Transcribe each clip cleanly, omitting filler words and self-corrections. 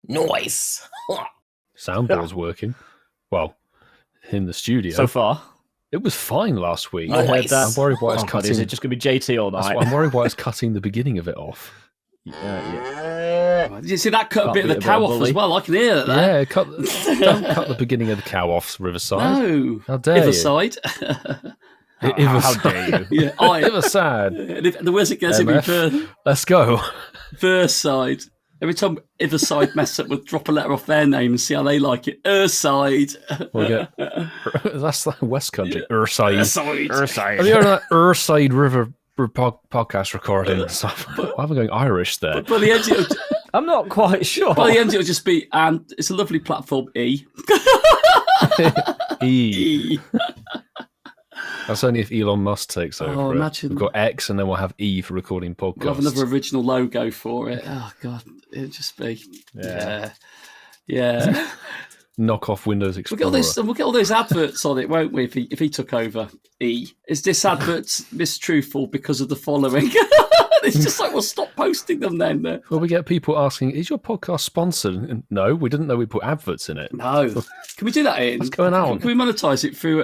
Noise. Soundboard's working. Well, in the studio. So far. It was fine last week. I heard that. I'm worried why it's God, cutting. is it just going to be JT all night? I'm worried why it's cutting the beginning of it off. Yeah. Did you see that cut a bit of the cow off as well? I can hear that. Yeah, don't cut the beginning of the cow off, Riverside. No. How dare Riverside. How dare you? Yeah, Riverside. The worse it gets, it'll be Let's go. Verse-side. Every time either side mess up, we'll drop a letter off their name and see how they like it. Erside. We'll get, that's like West Country. Erside. Erside. Have you heard of that Erside River podcast recording and stuff? Why am I going Irish there? But by the end, I'm not quite sure. by the end, it'll just be, and it's a lovely platform, E. E. That's only if Elon Musk takes over. Oh, imagine. We've got X and then we'll have E for recording podcasts. We'll have another original logo for it. Oh, God. It'll just be... Yeah. Knock off Windows Explorer. We'll get all those adverts on it, won't we, if he took over E? Is this advert mistruthful because of the following? It's just like, well, stop posting them then. Well, we get people asking, is your podcast sponsored? And no, we didn't know we put adverts in it. No. Can we do that, Ian? What's going on? Can we monetize it through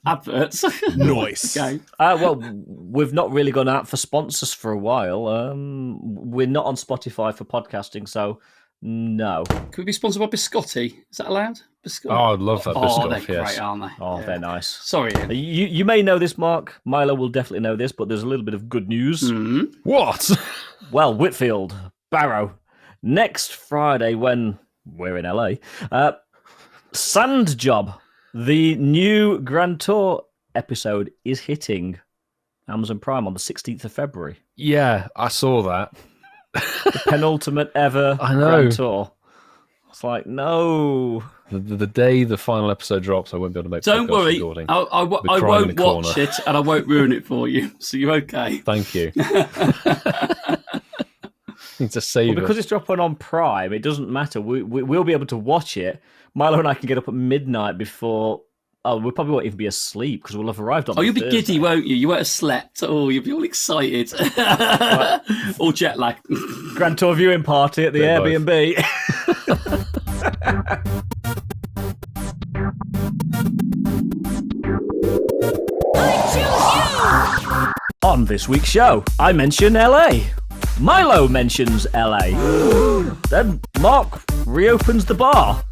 adverts? Nice. Okay. Well, we've not really gone out for sponsors for a while. We're not on Spotify for podcasting, so no. Can we be sponsored by Biscotti? Is that allowed? Biscotti? Oh, I'd love that Biscotti, they're yes. great, aren't they? Oh, Yeah. they're nice. Sorry, Ian. You may know this, Mark. Milo will definitely know this, but there's a little bit of good news. Mm-hmm. What? Well, Whitfield, Barrow, next Friday when we're in LA, Sand Job, the new Grand Tour episode is hitting Amazon Prime on the 16th of February. Yeah, I saw that. The penultimate ever I know. Grand Tour. It's like, no. The day the final episode drops, I won't be able to make Don't podcast worry, recording. I Be crying in won't the corner. watch it and I won't ruin it for you, so you're okay. Thank you. Need to save Well, because it. it's dropping on Prime, it doesn't matter. We'll be able to watch it. Milo and I can get up at midnight before... Oh, we probably won't even be asleep because we'll have arrived on You'll be Thursday. giddy, won't you? You won't have slept. Oh, you'll be all excited. All jet lag. Grand Tour viewing party at the Bit of Airbnb. On this week's show, I mention LA. Milo mentions LA. Then Mark reopens the bar.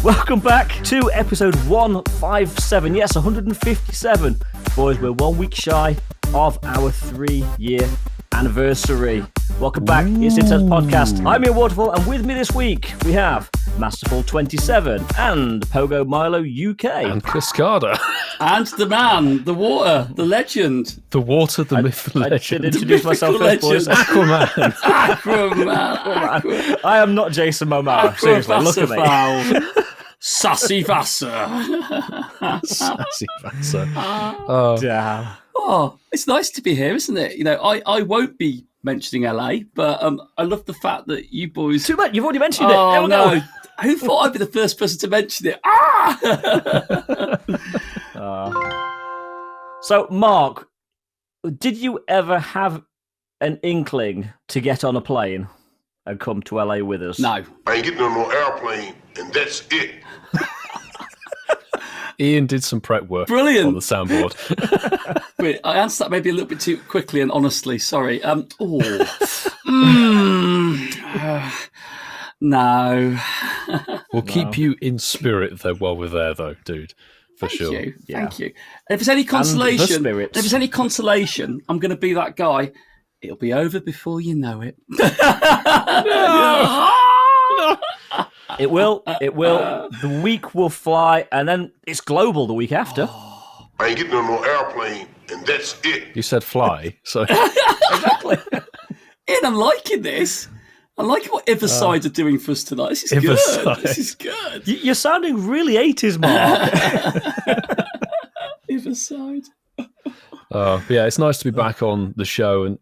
Welcome back to episode 157. Yes, 157. Boys, we're 1 week shy of our 3-year anniversary. Welcome back. It's Incensed Podcast. I'm Ian Waterfall, and with me this week we have Masterful27 and Pogo Milo UK. And Cascada. And the man, the water, the legend. The water, the myth, the I legend. should introduce myself first, boys. Aquaman. Aquaman. I am not Jason Momoa. Seriously, look at me. Sassy Vassar. Sassy Vassar. Damn. Oh, it's nice to be here, isn't it? You know, I won't be mentioning LA, but I love the fact that you boys... Too much. You've already mentioned it. There Oh, we no. go. Who thought I'd be the first person to mention it? So, Mark, did you ever have an inkling to get on a plane and come to LA with us? No. I ain't getting on no airplane, and that's it. Ian did some prep work Brilliant. on the soundboard. Wait, I answered that maybe a little bit too quickly and honestly. Sorry. No. We'll keep you in spirit though while we're there, though, dude. For sure. Thank you. Yeah. Thank you. If there's any consolation, spirits. if there's any consolation, I'm going to be that guy. It'll be over before you know it. It will. It will. The week will fly, and then it's global the week after. I ain't getting on no airplane, and that's it. You said fly, so Exactly. Ian, I'm liking this. I like what Iverside are doing for us tonight. This is good. Iverside. This is good. You're sounding really 80s, Mark. Iverside. but yeah, it's nice to be back on the show, and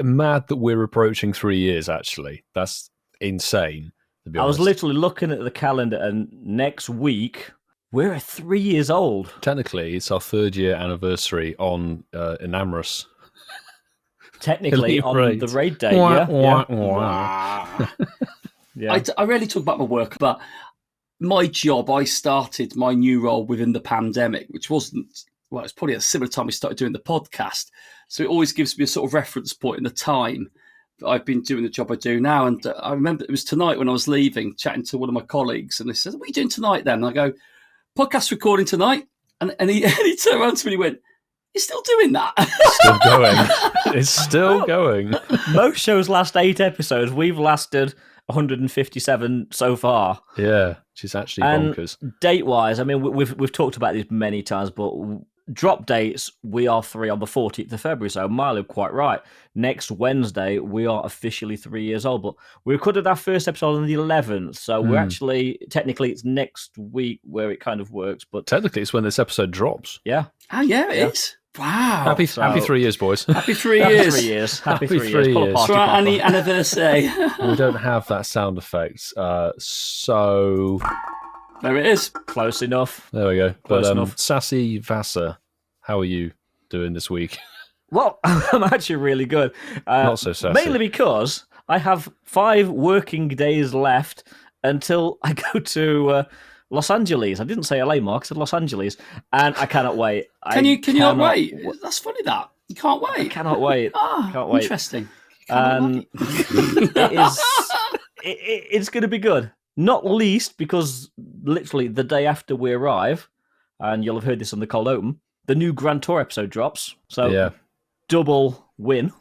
mad that we're approaching 3 years. Actually, that's insane. To be I was honest. literally looking at the calendar, and next week we're 3 years old. Technically, it's our 3rd year anniversary on Enamorous. Technically, Elite on Raid. the raid day. Wah, Yeah. wah, Yeah. wah. Yeah. I rarely talk about my work, but my job, I started my new role within the pandemic, which wasn't, well, it's probably at a similar time we started doing the podcast. So it always gives me a sort of reference point in the time that I've been doing the job I do now. And I remember it was tonight when I was leaving, chatting to one of my colleagues, and they said, "What are you doing tonight then?" And I go, "Podcast recording tonight." And he turned around to me and he went, "You're still doing that?" Still going. It's still going. Most shows last 8 episodes. We've lasted 157 so far. Yeah, she's actually And bonkers. date-wise, I mean, we've talked about these many times, but drop dates, we are 3 on the 14th of February, so Milo quite right. Next Wednesday, we are officially 3 years old, but we recorded our first episode on the 11th, so we're actually, technically, it's next week where it kind of works, but... Technically, it's when this episode drops. Yeah. Oh, yeah, it is. Wow. Happy 3 years, boys. Happy 3 Happy years. 3 years. Happy Happy 3 3 years. Pull a years. party It's right, popper. Annie, anniversary. We don't have that sound effect, so There it is. Close enough. there we go. Close But enough. Sassy Vassar, how are you doing this week? Well, I'm actually really good. Not so sassy. Mainly because I have 5 working days left until I go to Los Angeles. I didn't say LA, Mark. I said Los Angeles. And I cannot wait. Can you not cannot wait? That's funny that. You can't I wait. cannot wait. Ah, Can't wait. interesting. You cannot And wait. it is, it's going to be good. Not least because literally the day after we arrive, and you'll have heard this on the cold open, the new Grand Tour episode drops. So Yeah. double win.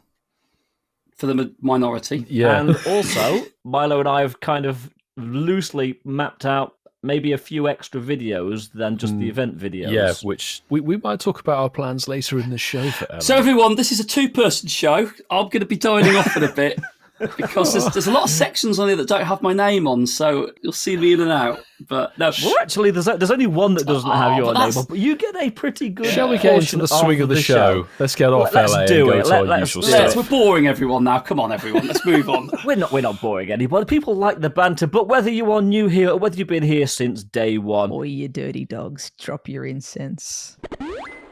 For the minority. Yeah. And also, Milo and I have kind of loosely mapped out maybe a few extra videos than just the event videos. Yeah, which we might talk about our plans later in the show for Ellen. So everyone, this is a 2-person show. I'm going to be dialing off in a bit because there's a lot of sections on here that don't have my name on, so you'll see me in and out. But no, Well, actually, there's only one that doesn't have your but name that's- on, but you get a pretty good. Shall we get into portion the swing of the show? show? Let's get off Let's LA do and it. go to our Let's usual do stuff. it. we're boring everyone now. Come on, everyone. Let's move on. We're not boring anybody. People like the banter, but whether you are new here or whether you've been here since day one, Oi, you dirty dogs, drop your incense.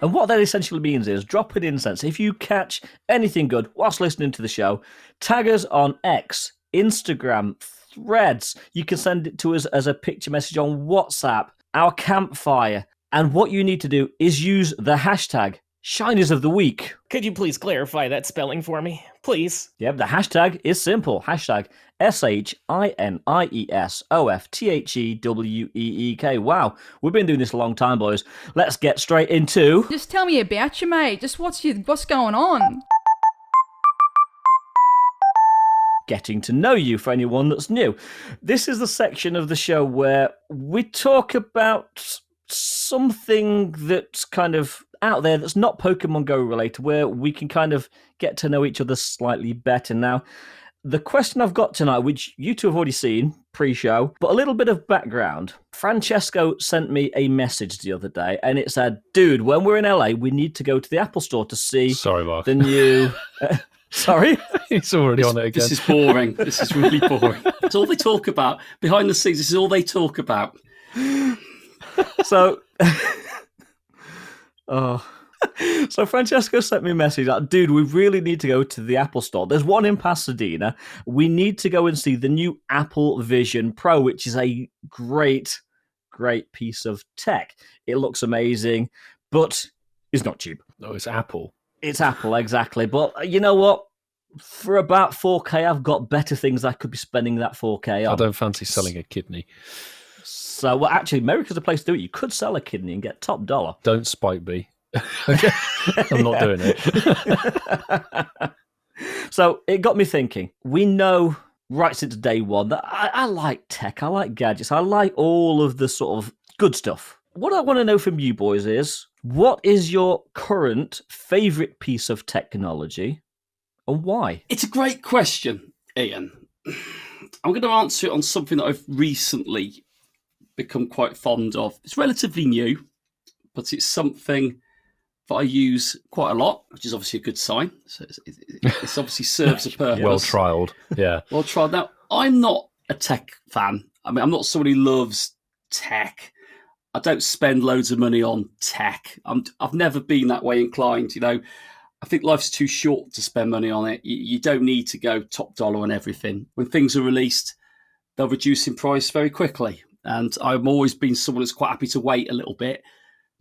and what that essentially means is drop an incense. If you catch anything good whilst listening to the show, tag us on X, Instagram, Threads. You can send it to us as a picture message on WhatsApp, our campfire. And what you need to do is use the hashtag Shinies of the Week. Could you please clarify that spelling for me? Please. Yep, the hashtag is simple. Hashtag SHINIESOFTHEWEEK. Wow, we've been doing this a long time, boys. Let's get straight into... Just tell me about you, mate. Just what's going on? Getting to know you for anyone that's new. This is the section of the show where we talk about something that's kind of out there that's not Pokemon Go related, where we can kind of get to know each other slightly better. Now, the question I've got tonight, which you two have already seen pre-show, but a little bit of background. Francesco sent me a message the other day, and it said, "Dude, when we're in LA, we need to go to the Apple Store to see Sorry, Mark. the new..." Sorry? He's already on it again. This is boring. This is really boring. It's all they talk about. Behind the scenes, this is all they talk about. So, so Francesco sent me a message like, "Dude, we really need to go to the Apple Store. There's one in Pasadena. We need to go and see the new Apple Vision Pro, which is a great piece of tech. It looks amazing, but it's not cheap. No, it's Apple. It's Apple, exactly. But you know what? For about 4K, I've got better things I could be spending that 4K I on. don't fancy selling a kidney. So, well, actually, America's the place to do it. You could sell a kidney and get top dollar. Don't spite me. Okay. I'm not doing it. So it got me thinking. We know right since day one that I like tech, I like gadgets, I like all of the sort of good stuff. What I want to know from you boys is, what is your current favourite piece of technology and why? It's a great question, Ian. I'm going to answer it on something that I've recently become quite fond of. It's relatively new, but it's something that I use quite a lot, which is obviously a good sign. So it's obviously serves a purpose. Well trialed. Yeah. Well tried. Now, I'm not a tech fan. I mean, I'm not somebody who loves tech. I don't spend loads of money on tech. I've never been that way inclined. You know, I think life's too short to spend money on it. You don't need to go top dollar on everything. When things are released, they'll reduce in price very quickly. And I've always been someone that's quite happy to wait a little bit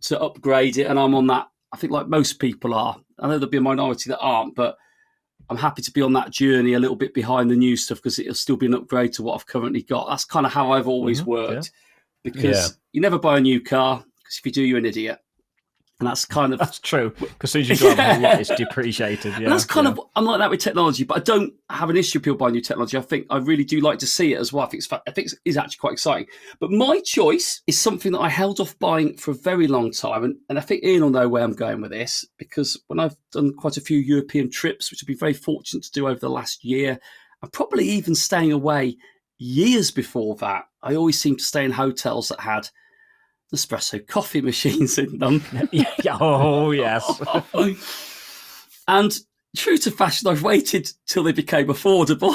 to upgrade it. And I'm on that, I think, like most people are. I know there'll be a minority that aren't, but I'm happy to be on that journey a little bit behind the new stuff because it'll still be an upgrade to what I've currently got. That's kind of how I've always worked because you never buy a new car because if you do, you're an idiot. And that's kind of... That's true. Because as soon as you drive a lot, it's depreciated. Yeah, and that's kind of... I'm like that with technology, but I don't have an issue with people buying new technology. I think I really do like to see it as well. I think it's actually quite exciting. But my choice is something that I held off buying for a very long time. And I think Ian will know where I'm going with this because when I've done quite a few European trips, which I've been very fortunate to do over the last year, and probably even staying away years before that, I always seem to stay in hotels that had espresso coffee machines in them. Oh, yes. And true to fashion, I've waited till they became affordable.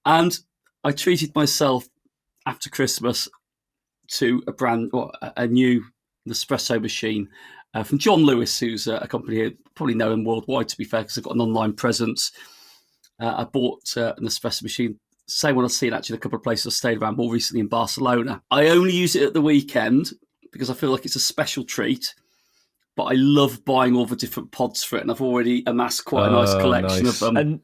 And I treated myself after Christmas to a new Nespresso machine from John Lewis, who's a company here, probably know him worldwide, to be fair, because they've got an online presence. I bought an espresso machine. Same one I've seen actually in a couple of places I stayed around, more recently in Barcelona. I only use it at the weekend because I feel like it's a special treat, but I love buying all the different pods for it, and I've already amassed quite a nice collection of them. And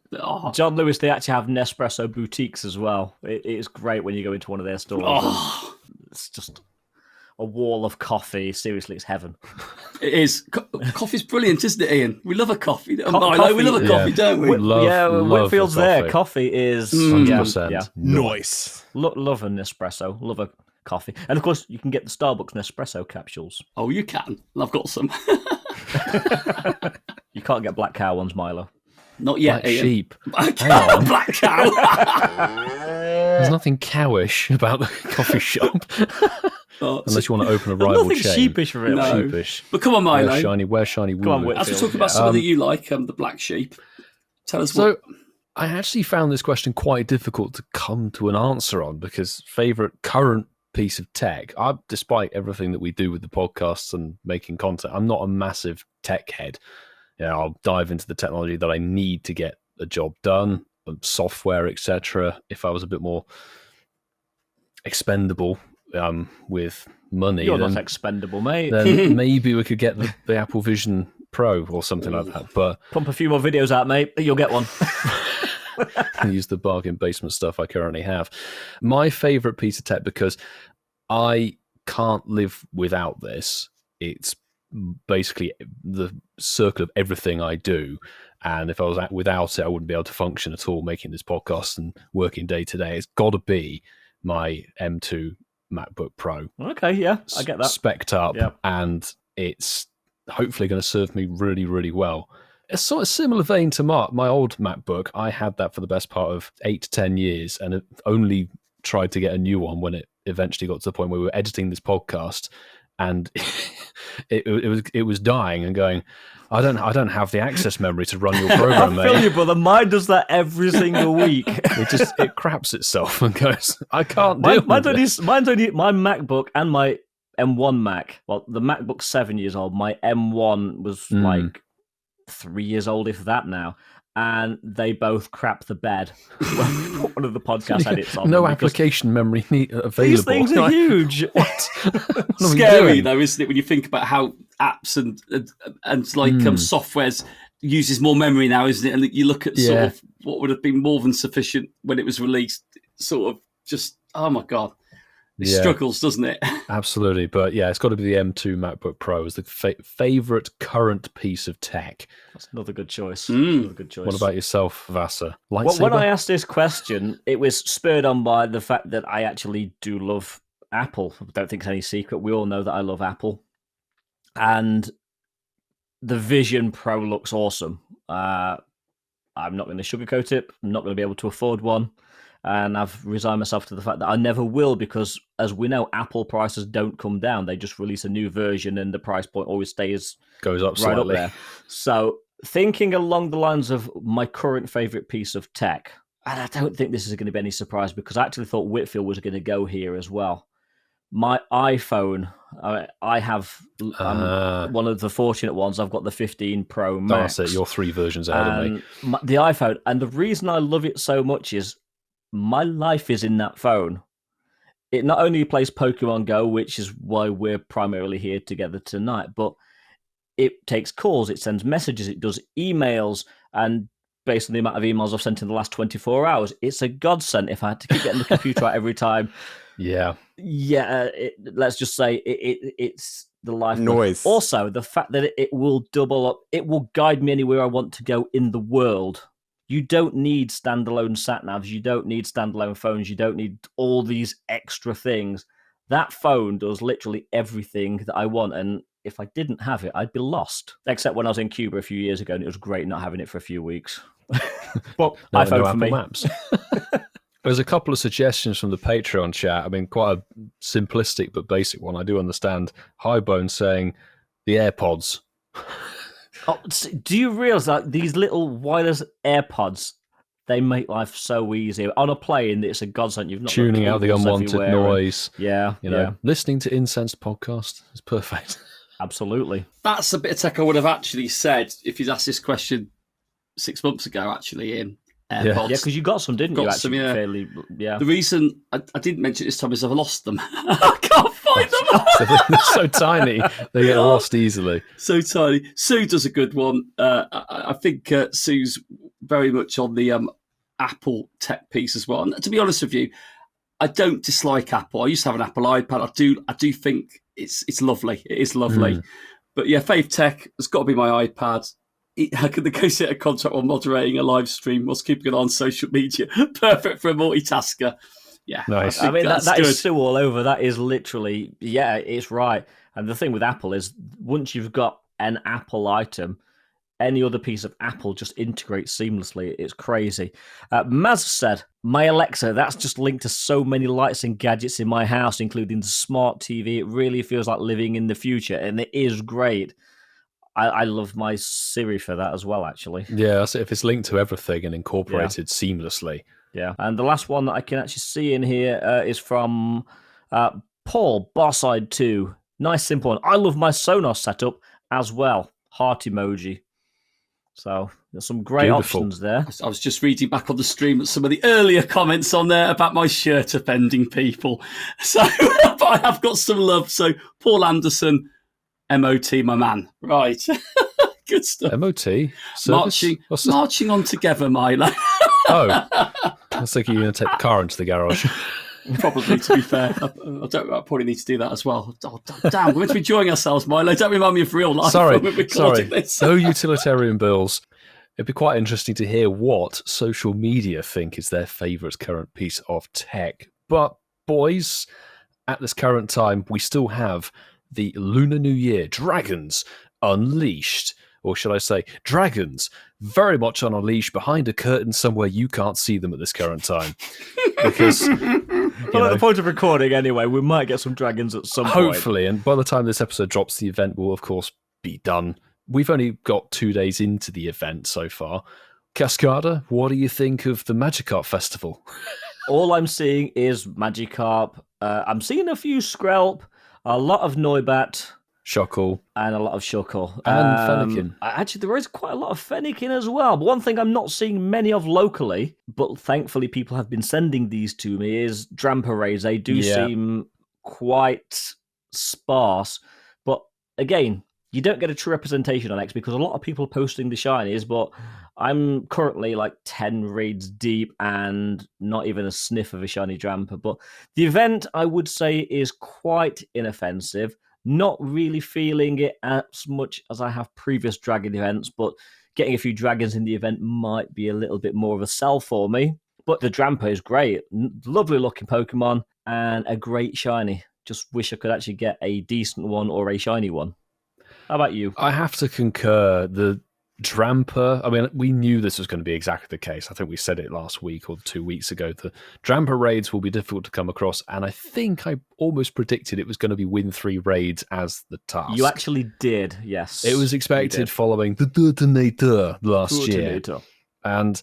John Lewis, they actually have Nespresso boutiques as well. It is great when you go into one of their stores. It's just a wall of coffee. Seriously, it's heaven. It is. Coffee's brilliant, isn't it, Ian? We love a coffee. We love a coffee, don't we? Love Whitfield's the there. coffee. Coffee is 100%. Nice. Love an espresso. Love a coffee. And of course, you can get the Starbucks Nespresso capsules. Oh, you can. I've got some. You can't get Black Cow ones, Milo. Not yet, Black Ian. sheep. Black cow. There's nothing cowish about the coffee shop. Unless you want to open a rival Nothing chain. sheepish, really. No. Sheepish. But come on, Milo. Where's shiny Come on, Wooloo? Whitfield. As we talk about something that you like, the black sheep, tell us So what... I actually found this question quite difficult to come to an answer on because favourite current piece of tech, despite everything that we do with the podcasts and making content, I'm not a massive tech head. I'll dive into the technology that I need to get a job done, software, etc. If I was a bit more expendable with money, You're not expendable, mate. then maybe we could get the Apple Vision Pro or something like that. But Pump a few more videos out, mate. You'll get one. use the bargain basement stuff I currently have. My favourite piece of tech, because I can't live without this. It's basically the circle of everything I do. And if I was without it, I wouldn't be able to function at all, making this podcast and working day to day. It's got to be my M2 MacBook Pro. Okay, yeah, I get that. Spec'd up, Yep. and it's hopefully going to serve me really, really well. It's sort of similar vein to my old MacBook. I had that for the best part of 8 to 10 years and only tried to get a new one when it eventually got to the point where we were editing this podcast, and it was dying and going, I don't have the access memory to run your program, I feel mate. you, brother. Mine does that every single week. It craps itself and goes, I can't do it. Mine's only my MacBook and my M1 Mac. Well, the MacBook's 7 years old. My M1 was like 3 years old, if that now. And they both crap the bed. One of the podcast edits on No them because application memory available. these things are huge. What are we Scary doing? though, isn't it, when you think about how apps and softwares uses more memory now, isn't it? And you look at sort of what would have been more than sufficient when it was released, sort of just, oh my God. It struggles, doesn't it? Absolutely. But yeah, it's got to be the M2 MacBook Pro as the favourite current piece of tech. That's another good choice. Another good choice. What about yourself, Vasa? Well, Lightsaber? when I asked this question, it was spurred on by the fact that I actually do love Apple. I don't think it's any secret. We all know that I love Apple. And the Vision Pro looks awesome. I'm not going to sugarcoat it. I'm not going to be able to afford one. And I've resigned myself to the fact that I never will, because as we know, Apple prices don't come down. They just release a new version and the price point always goes up right slightly. up there. So thinking along the lines of my current favourite piece of tech, and I don't think this is going to be any surprise because I actually thought Whitfield was going to go here as well. My iPhone, I have one of the fortunate ones. I've got the 15 Pro Max. That's it. You're 3 versions ahead of me. The iPhone, and the reason I love it so much is my life is in that phone. It not only plays Pokemon Go, which is why we're primarily here together tonight, but it takes calls, it sends messages, it does emails, and based on the amount of emails I've sent in the last 24 hours, it's a godsend if I had to keep getting the computer out every time. Yeah. Yeah, let's just say it's the life. Noise. Also, the fact that it will double up, it will guide me anywhere I want to go in the world. You don't need standalone sat-navs, you don't need standalone phones, you don't need all these extra things. That phone does literally everything that I want, and if I didn't have it, I'd be lost. Except when I was in Cuba a few years ago, and it was great not having it for a few weeks. But iPhone no for Apple me. Maps. There's a couple of suggestions from the Patreon chat. I mean, quite a simplistic but basic one. I do understand. Highbone saying the AirPods. Oh, do you realize that these little wireless AirPods, they make life so easy. On a plane, it's a godsend. You've not got Tuning out the cables unwanted everywhere. noise. Yeah, You know, listening to Incensed podcast is perfect. absolutely. That's a bit of tech I would have actually said if you'd asked this question 6 months ago, actually, in AirPods. Yeah, because you got some, didn't you? Got some, Actually, yeah. fairly, yeah. The reason I didn't mention it this time is I've lost them. I can't find them. They're so tiny, they get lost easily. So tiny. Sue does a good one. I think Sue's very much on the Apple tech piece as well. And to be honest with you, I don't dislike Apple. I used to have an Apple iPad. I do think it's lovely. It is lovely. But yeah, Fave Tech has got to be my iPad. I could negotiate a contract while moderating a live stream whilst keeping it on social media. Perfect for a multitasker. Yeah, Nice. I mean, that good. is Sue all over. That is literally, yeah, it's right. And the thing with Apple is once you've got an Apple item, any other piece of Apple just integrates seamlessly. It's crazy. Maz said, my Alexa, that's just linked to so many lights and gadgets in my house, including the smart TV. It really feels like living in the future, and it is great. I love my Siri for that as well, actually. Yeah, that's it. If it's linked to everything and incorporated seamlessly. Yeah. And the last one that I can actually see in here is from Paul, Barside 2. Nice, simple one. I love my Sonos setup as well. Heart emoji. So there's some great Beautiful. options there. I was just reading back on the stream at some of the earlier comments on there about my shirt offending people. So, but I have got some love. So, Paul Anderson, MOT, my man. Right. Good stuff. MOT? Service? Marching on together, Milo. Oh, I was thinking you're going to take the car into the garage. Probably, to be fair. I probably need to do that as well. Oh, damn, we're meant to be enjoying ourselves, Milo. Don't remind me of real life Sorry. when we're recording this. No utilitarian bills. It'd be quite interesting to hear what social media think is their favourite current piece of tech. But, boys, at this current time, we still have the Lunar New Year Dragons Unleashed. Or should I say, dragons very much on a leash behind a curtain somewhere you can't see them at this current time. Because, Well, at the point of recording, anyway, we might get some dragons at some point. hopefully, and by the time this episode drops, the event will, of course, be done. We've only got 2 days into the event so far. Cascada, what do you think of the Magikarp Festival? All I'm seeing is Magikarp. I'm seeing a few Skrelp, a lot of Noibat, Shuckle. and a lot of Shuckle. And Fennekin. Actually, there is quite a lot of Fennekin as well. But one thing I'm not seeing many of locally, but thankfully people have been sending these to me, is Drampa Rays. They do seem quite sparse. But again, you don't get a true representation on X because a lot of people are posting the shinies, but I'm currently like 10 raids deep and not even a sniff of a shiny Drampa. But the event, I would say, is quite inoffensive. Not really feeling it as much as I have previous dragon events, but getting a few dragons in the event might be a little bit more of a sell for me. But the Drampa is great. Lovely looking Pokemon and a great shiny. Just wish I could actually get a decent one or a shiny one. How about you? I have to concur. The Drampa, I mean, we knew this was going to be exactly the case. I think we said it last week or 2 weeks ago. The Drampa raids will be difficult to come across, and I think I almost predicted it was going to be win 3 raids as the task. You actually did, yes. It was expected following the Detonator last year. And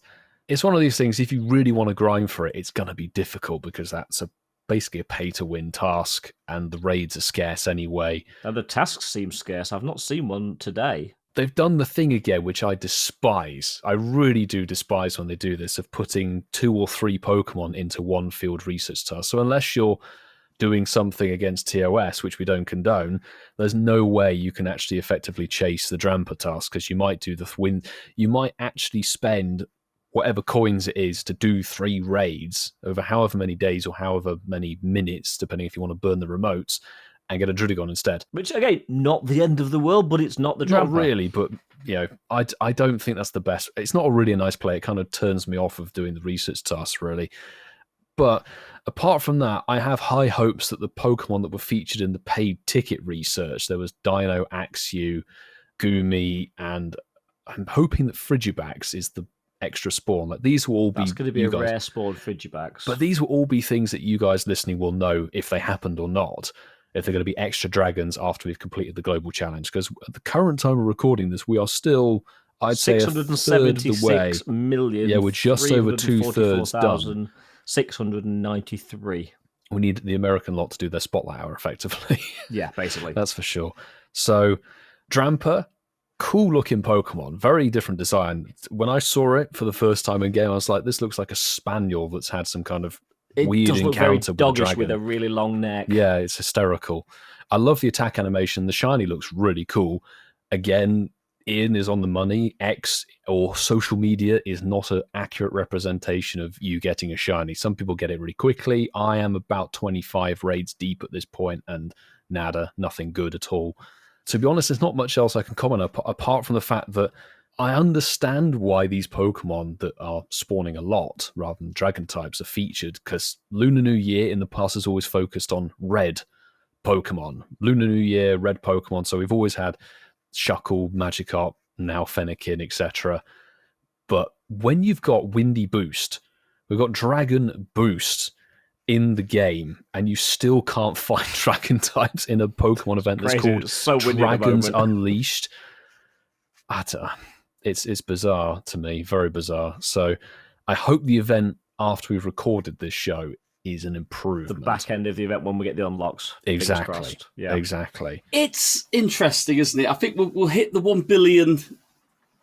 it's one of these things, if you really want to grind for it, it's going to be difficult because that's basically a pay-to-win task, and the raids are scarce anyway. And the tasks seem scarce. I've not seen one today. they've done the thing again, which I despise. I really do despise when they do this, of putting 2 or 3 Pokemon into one field research task. So unless you're doing something against TOS, which we don't condone, there's no way you can actually effectively chase the Drampa task, because you might do you might actually spend whatever coins it is to do 3 raids over however many days or however many minutes, depending if you want to burn the remotes, and get a Druddigon instead. Which, again, not the end of the world, but it's not the Drampa. Not really, but I don't think that's the best. It's not a really nice play. It kind of turns me off of doing the research tasks, really. But apart from that, I have high hopes that the Pokemon that were featured in the paid ticket research, there was Dino, Axew, Goomy, and I'm hoping that Frigibax is the extra spawn. Like, these will all be... That's going to be a rare spawn, Frigibax. But these will all be things that you guys listening will know if they happened or not, if they're going to be extra dragons after we've completed the global challenge. Because at the current time of recording this, we are still, I'd say, a third of the way. Million, yeah, we're just over 2/3 done. 693. We need the American lot to do their spotlight hour, effectively. Yeah, basically. That's for sure. So, Drampa, cool looking Pokemon, very different design. When I saw it for the first time in game, I was like, this looks like a spaniel that's had some kind of weird does look encounter very doggish with a dragon. With a really long neck. Yeah, it's hysterical. I love the attack animation. The shiny looks really cool. Again, Ian is on the money. X or social media is not an accurate representation of you getting a shiny. Some people get it really quickly. I am about 25 raids deep at this point, and nada, nothing good at all. To be honest, there's not much else I can comment apart from the fact that I understand why these Pokemon that are spawning a lot rather than dragon types are featured, because Lunar New Year in the past has always focused on red Pokemon. Lunar New Year, red Pokemon. So we've always had Shuckle, Magikarp, now Fennekin, etc. But when you've got Windy Boost, we've got Dragon Boost in the game, and you still can't find dragon types in a Pokemon event that's called Dragons Unleashed. It's bizarre to me, very bizarre. So I hope the event after we've recorded this show is an improvement. The back end of the event when we get the unlocks. Exactly. Yeah. Exactly. It's interesting, isn't it? I think we'll hit the 1 billion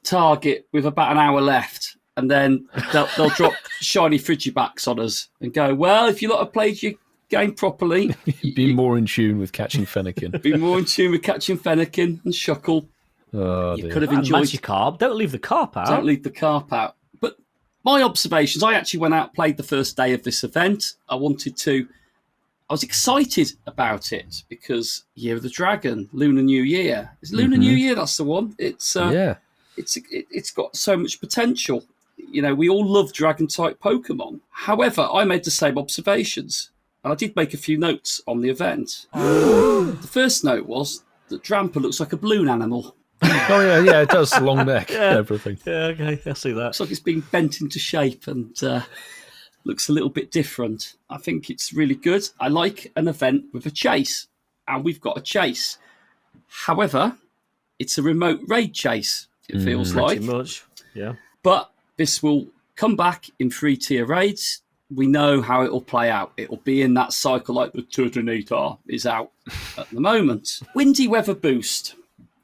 target with about an hour left, and then they'll drop shiny Frigibax on us and go, well, if you lot have played your game properly... Be more in tune with catching Fennekin. Be more in tune with catching Fennekin and Shuckle. Oh, you dear. could have enjoyed... Magikarp. Don't leave the carp out. Don't leave the carp out. But my observations, I actually went out, played the first day of this event. I was excited about it because Year of the Dragon, Lunar New Year. It's Lunar New Year, that's the one. It's got so much potential. You know, we all love dragon-type Pokemon. However, I made the same observations, and I did make a few notes on the event. The first note was that Drampa looks like a balloon animal. Oh, yeah, it does. Long neck and everything. Yeah, okay, I see that. Looks like it's been bent into shape and looks a little bit different. I think it's really good. I like an event with a chase, and we've got a chase. However, it's a remote raid chase, it feels like. Pretty much, yeah. But this will come back in 3-tier raids. We know how it will play out. It will be in that cycle like the Turtonator is out at the moment. Windy Weather Boost.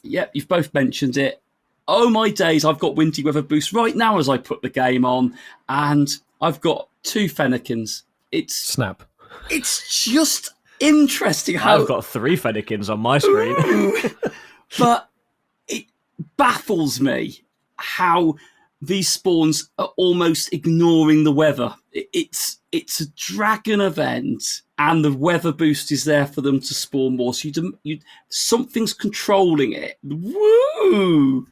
Yep, you've both mentioned it. Oh my days, I've got Windy Weather Boost right now as I put the game on, and I've got 2 Fennekins. Snap. It's just interesting how... I've got 3 Fennekins on my screen. But it baffles me how these spawns are almost ignoring the weather. It's a dragon event, and the weather boost is there for them to spawn more. So something's controlling it. Woo!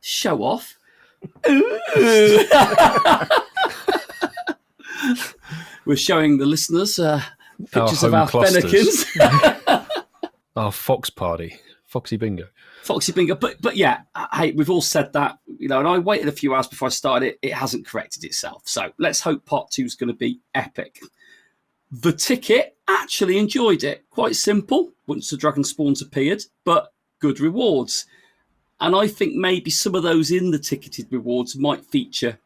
Show off. We're showing the listeners pictures of our Fennekins. Our Fox Party. Foxy Bingo. Foxy Bingo. But yeah, hey, we've all said that, you know, and I waited a few hours before I started it. It hasn't corrected itself. So let's hope part 2 is going to be epic. The ticket, actually enjoyed it. Quite simple once the dragon spawns appeared, but good rewards. And I think maybe some of those in the ticketed rewards might feature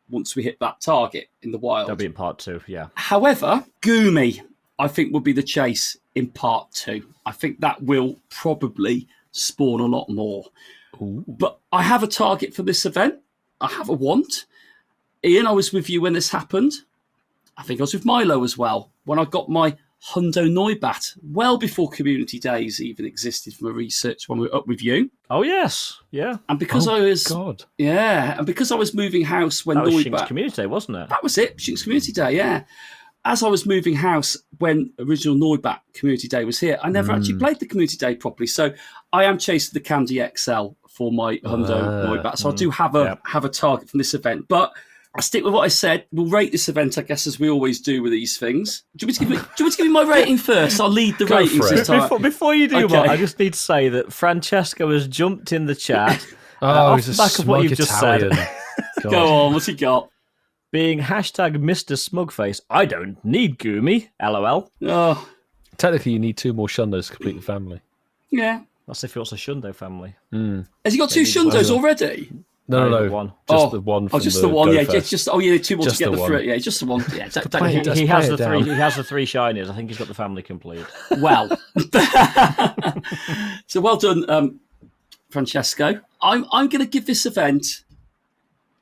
once we hit that target in the wild. That'll be in part 2, yeah. However, Goomy, I think, will be the chase in part 2. I think that will probably spawn a lot more. Ooh. But I have a target for this event. I have a want. Ian, I was with you when this happened. I think I was with Milo as well, when I got my Hundo Neubat, well before Community Days even existed from a research when we were up with you. Oh, yes. Yeah. And because I was... God. Yeah, and because I was moving house when That was Neubat... Shink's Community Day, wasn't it? That was it, Shink's Community Day, yeah. As I was moving house when original Neubat Community Day was here, I never actually played the Community Day properly. So I am chasing the Candy XL for my Hundo Neubat. So I do have a target from this event. But I'll stick with what I said. We'll rate this event, I guess, as we always do with these things. Do you want me to give me my rating first? I'll lead the ratings this time. Before you do, Okay. Mark, I just need to say that Francesco has jumped in the chat. He's a back of what smug you've just Italian. said. God. Go on, what's he got? Being hashtag Mr. Smugface. I don't need Goomy. LOL. Oh, Technically, you need 2 more Shundos to complete the family. yeah. That's if it's a Shundo family. Has he got 2 Shundos already? No. One. Just the one. Oh, From just the the one. Go Yeah, Fest. just 2 more Just to get the the one. 3. Yeah, just the one. Yeah, He has the three. He has the 3 shinies. I think he's got the family complete. Well, so well done, Francesco. I'm going to give this event,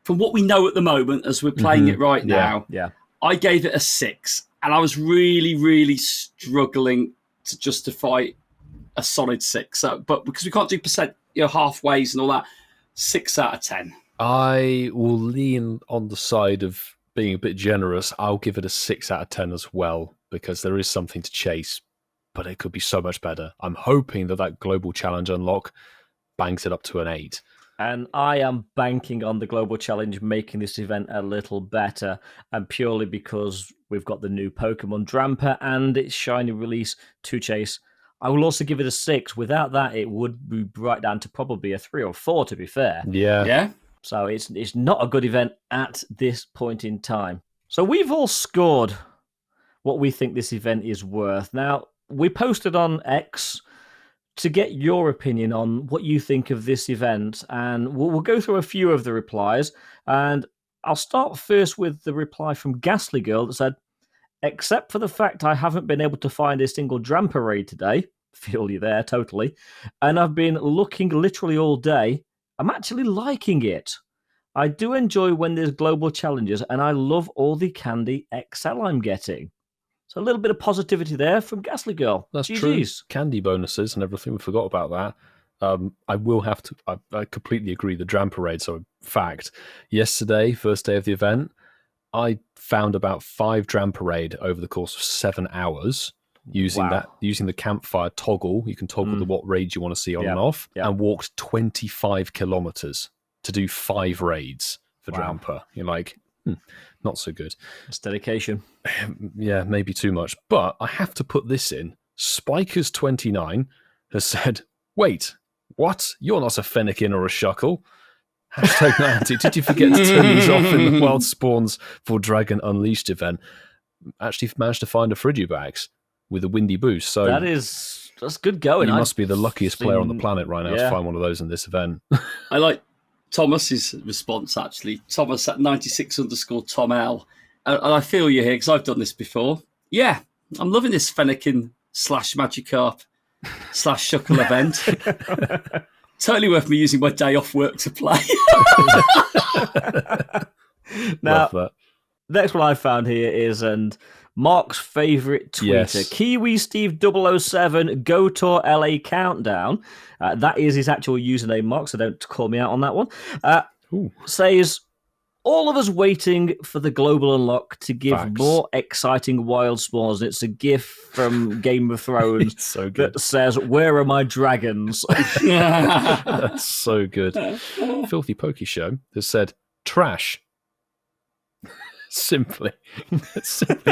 from what we know at the moment, as we're playing it right now. Yeah. I gave it a 6, and I was really, really struggling to justify a solid 6. So, but because we can't do percent, halfways and all that, 6 out of 10. I will lean on the side of being a bit generous. I'll give it a 6 out of 10 as well, because there is something to chase, but it could be so much better. I'm hoping that global challenge unlock bangs it up to an 8. And I am banking on the Global Challenge making this event a little better, and purely because we've got the new Pokemon Drampa and its shiny release to chase. I will also give it a 6. Without that, it would be right down to probably a 3 or 4, to be fair. Yeah. Yeah. So it's not a good event at this point in time. So we've all scored what we think this event is worth. Now, we posted on X to get your opinion on what you think of this event, and we'll go through a few of the replies, and I'll start first with the reply from Ghastly Girl that said, except for the fact I haven't been able to find a single Drampa raid today, feel you there, totally, and I've been looking literally all day, I'm actually liking it. I do enjoy when there's global challenges, and I love all the Candy XL I'm getting. So a little bit of positivity there from Ghastly Girl. That's GG's. true. Candy bonuses and everything. We forgot about that. I will have to. I completely agree. The Drampa raid. So, in fact, yesterday, first day of the event, I found about 5 Drampa raid over the course of 7 hours using the campfire toggle. You can toggle the what raid you want to see on and off, and walked 25 kilometers to do 5 raids for Drampa. You're like, not so good. It's dedication. Yeah, maybe too much. But I have to put this in. Spikers29 has said, wait, what? You're not a Fennekin or a Shuckle. Hashtag Nancy. Did you forget to turn these off in the Wild Spawns for Dragon Unleashed event? Actually managed to find a Frigibax with a windy boost. So that's good going. You must be the luckiest player on the planet right now to find one of those in this event. I like Thomas's response, actually. Thomas at 96_Tom L. And I feel you here, because I've done this before. Yeah, I'm loving this Fennekin / Magikarp / Shuckle event. Totally worth me using my day off work to play. Now, next one I found here is, and Mark's favourite tweeter, Kiwi Steve 007 Go Tour LA Countdown. That is his actual username, Mark, so don't call me out on that one. Says, all of us waiting for the global unlock to give more exciting wild spawns. It's a gif from Game of Thrones so good. That says, where are my dragons? That's so good. Filthy Pokey Show has said, trash. Simply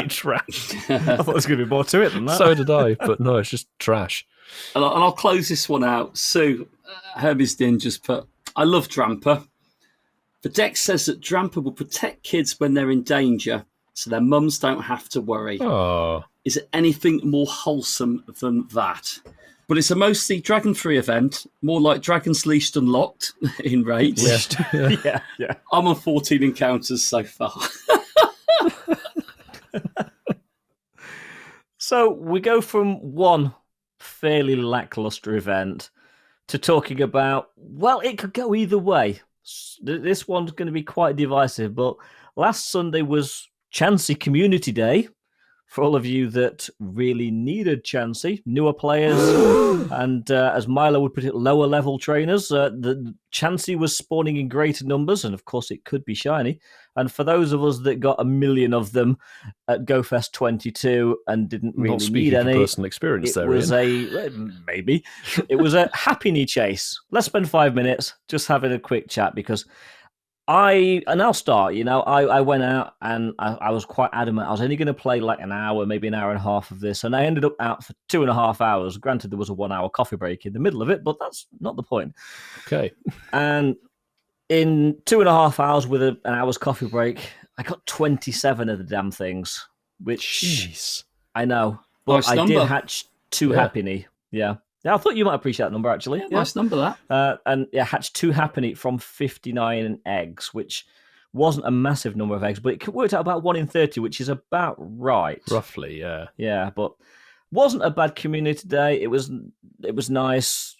trash. I thought there was going to be more to it than that. So did I, but no, it's just trash. And I'll close this one out. Sue, Hermes Ninjas put, I love Drampa. The Dex says that Drampa will protect kids when they're in danger, so their mums don't have to worry. Oh. Is it anything more wholesome than that? But it's a mostly dragon-free event, more like Dragon's Leashed Unlocked in raids. Yeah. I'm on 14 encounters so far. So we go from one fairly lackluster event to talking about, well, it could go either way. This one's going to be quite divisive, but last Sunday was Chansey Community Day. For all of you that really needed Chansey, newer players, and as Milo would put it, lower level trainers, the Chansey was spawning in greater numbers, and of course it could be shiny. And for those of us that got a million of them at GoFest 22 and didn't really Not need speaking any, from personal experience, it was maybe it was a happy knee chase. Let's spend 5 minutes just having a quick chat because I'll start, I went out and I was quite adamant. I was only going to play like an hour, maybe an hour and a half of this. And I ended up out for 2.5 hours. Granted, there was a 1 hour coffee break in the middle of it, but that's not the point. Okay. And in 2.5 hours with an hour's coffee break, I got 27 of the damn things, which Jeez. I know. But Nice I number. did hatch 2 happy knee. Yeah. Yeah, I thought you might appreciate that number, actually. Yeah, nice number, that. And hatched 2 happy from 59 eggs, which wasn't a massive number of eggs, but it worked out about 1 in 30, which is about right. Roughly, yeah. Yeah, but wasn't a bad community day. It was nice.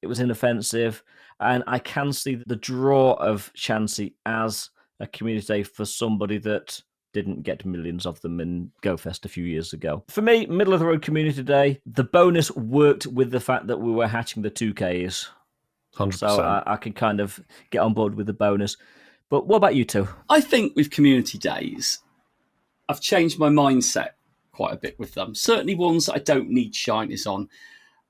It was inoffensive. And I can see the draw of Chansey as a community day for somebody that didn't get millions of them in GoFest a few years ago. For me, middle of the road community day, the bonus worked with the fact that we were hatching the 2Ks. 100%. So I can kind of get on board with the bonus. But what about you two? I think with community days, I've changed my mindset quite a bit with them. Certainly ones that I don't need shinies on.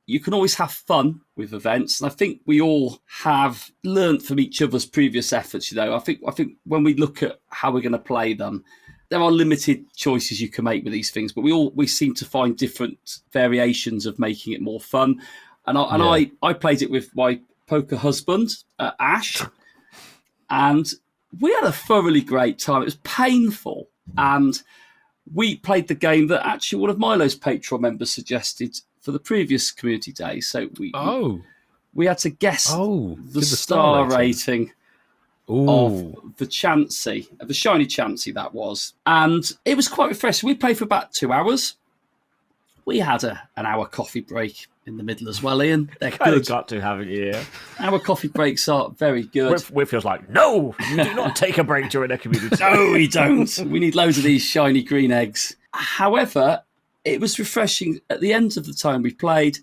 You can always have fun with events, and I think we all have learnt from each other's previous efforts. I think when we look at how we're going to play them, there are limited choices you can make with these things, but we seem to find different variations of making it more fun. And I played it with my poker husband, Ash, and we had a thoroughly great time. It was painful, and we played the game that actually one of Milo's Patreon members suggested for the previous community day. So we had to guess the star rating of the Chansey, the shiny Chansey that was. And it was quite refreshing. We played for about 2 hours. We had an hour coffee break in the middle as well, Ian. They're good. Got to, haven't you? Our coffee breaks are very good. Whitfield's like, no, you do not take a break during a community. No, we don't. We need loads of these shiny green eggs. However, it was refreshing. At the end of the time we played,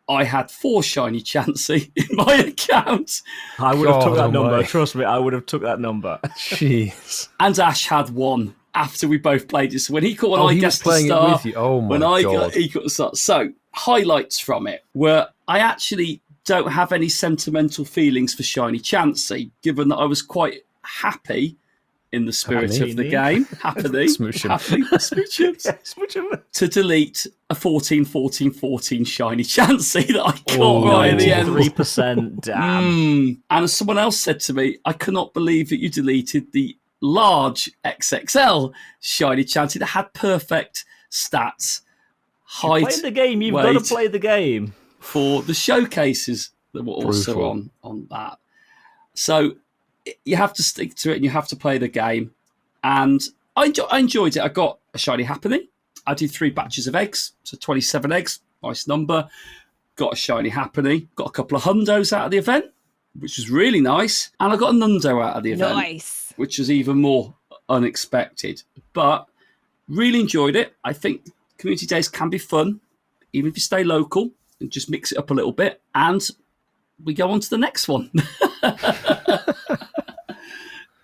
I had 4 shiny Chansey in my account. I would have took that number. Trust me, I would have took that number. Jeez. And Ash had 1 after we both played it. So when he caught when I guessed the star, it with you. Oh my God. He got the start. So highlights from it were I actually don't have any sentimental feelings for shiny Chansey, given that I was quite happy in the spirit of the game. Happily. Smooching. To delete a 14 shiny Chansey that I got right at the end. 3%, damn. And as someone else said to me, I cannot believe that you deleted the large XXL shiny Chansey that had perfect stats. Height, you're playing the game, you've got to play the game. For the showcases that were also on that. So you have to stick to it and you have to play the game. And I enjoyed it. I got a shiny happening. I did 3 batches of eggs, so 27 eggs, nice number. Got a shiny happening. Got a couple of hundos out of the event, which was really nice. And I got a nundo out of the event, which was even more unexpected. But really enjoyed it. I think community days can be fun, even if you stay local and just mix it up a little bit. And we go on to the next one.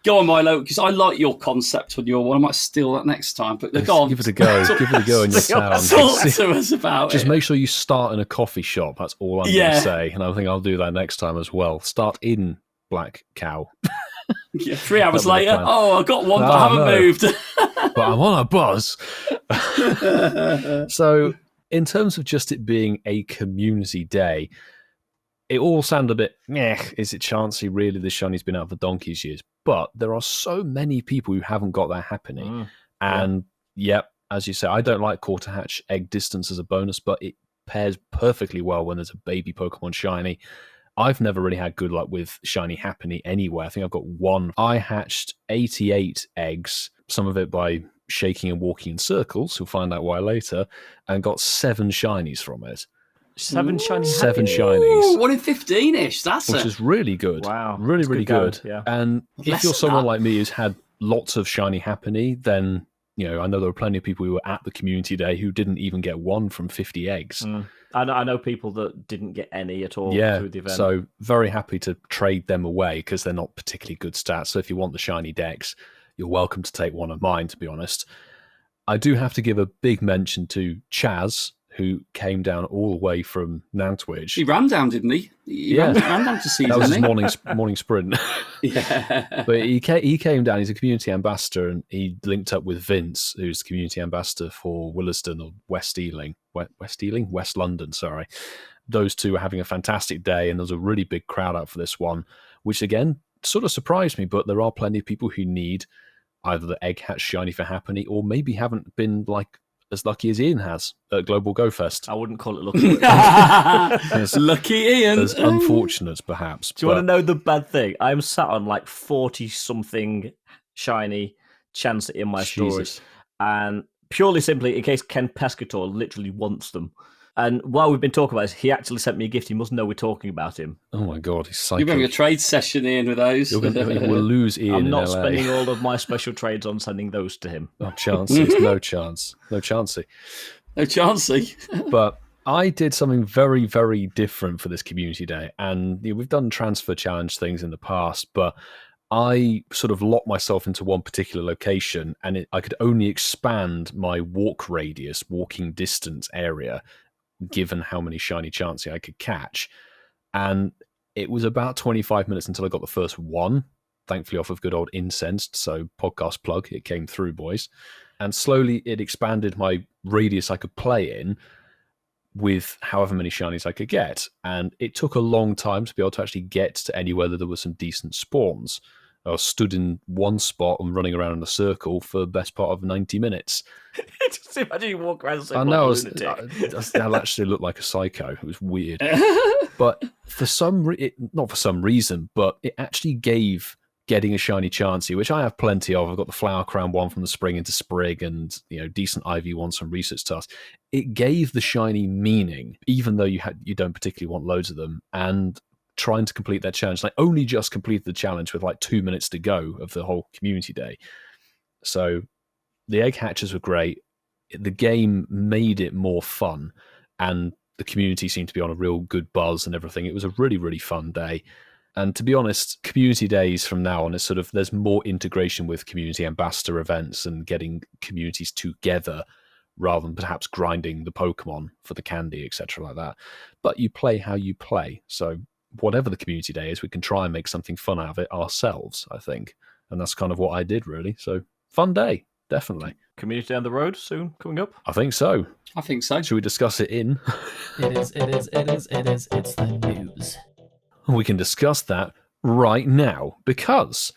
Go on, Milo, because I like your concept on your one. I might steal that next time. But go on. Give it a go. Give it a go on your sound. Talk to us about Just it. make sure you start in a coffee shop. That's all I'm going to say. And I think I'll do that next time as well. Start in Black Cow. 3 hours later, I got one, but I haven't moved. But I'm on a buzz. So, in terms of just it being a community day, it all sounded a bit, is it Chansey really? This shini's been out for donkey's years. But there are so many people who haven't got that happening. And, as you say, I don't like quarter hatch egg distance as a bonus, but it pairs perfectly well when there's a baby Pokemon shiny. I've never really had good luck with shiny happening anyway. I think I've got 1. I hatched 88 eggs, some of it by shaking and walking in circles, you'll find out why later, and got 7 shinies from it. 7 shiny. 7 Happy. shinies. 1 in 15-ish. Which is really good. Wow. Really, That's really good good. going, yeah. And Less if you're than someone that. like me who's had lots of shiny Happiny, then, I know there were plenty of people who were at the community day who didn't even get 1 from 50 eggs. I know people that didn't get any at all Yeah, through the event. so very happy to trade them away because they're not particularly good stats. So if you want the shiny decks, you're welcome to take one of mine, to be honest. I do have to give a big mention to Chaz, who came down all the way from Nantwich. He ran down, didn't he? He ran down to see That was his didn't morning sprint. Yeah. But he came down. He's a community ambassador, and he linked up with Vince, who's the community ambassador for Williston or West London. Sorry, those two were having a fantastic day, and there was a really big crowd out for this one, which again sort of surprised me. But there are plenty of people who need either the egg hatch shiny for Happiny, or maybe haven't been as lucky as Ian has at Global Go Fest. I wouldn't call it lucky. Lucky Ian. As unfortunate, perhaps. Do you want to know the bad thing? I'm sat on 40-something shiny Chansey in my storage. And purely simply, in case Ken Pescator literally wants them. And while we've been talking about this, he actually sent me a gift. He must know we're talking about him. Oh my God, he's psychic. You're having a trade session, Ian, with those. We'll lose Ian I'm in not LA. spending all of my special trades on sending those to him. No chances. No chance. No chancey. No chancey. But I did something very, very different for this community day. And we've done transfer challenge things in the past, but I sort of locked myself into one particular location, and I could only expand my walking distance area, given how many shiny Chansey I could catch. And it was about 25 minutes until I got the first one, thankfully off of good old Incensed, so podcast plug, it came through, boys. And slowly it expanded my radius I could play in with however many shinies I could get. And it took a long time to be able to actually get to anywhere that there were some decent spawns. I was stood in one spot and running around in a circle for the best part of 90 minutes. Just imagine you walk around I know, lunatic. I actually looked like a psycho. It was weird. But for not for some reason, but it actually gave getting a shiny Chansey, which I have plenty of. I've got the Flower Crown one from the Spring into Sprig and decent Ivy ones from Research Tasks. It gave the shiny meaning, even though you don't particularly want loads of them. And trying to complete that challenge, I only just completed the challenge with 2 minutes to go of the whole community day. So the egg hatches were great. The game made it more fun, and the community seemed to be on a real good buzz and everything. It was a really, really fun day. And to be honest, community days from now on is there's more integration with community ambassador events and getting communities together rather than perhaps grinding the Pokemon for the candy, etc. like that. But you play how you play. So whatever the community day is, we can try and make something fun out of it ourselves, I think. And that's kind of what I did, really. So fun day, definitely. Community down the road soon, coming up? I think so. I think so. Should we discuss it in? It is. It's the news. We can discuss that right now, because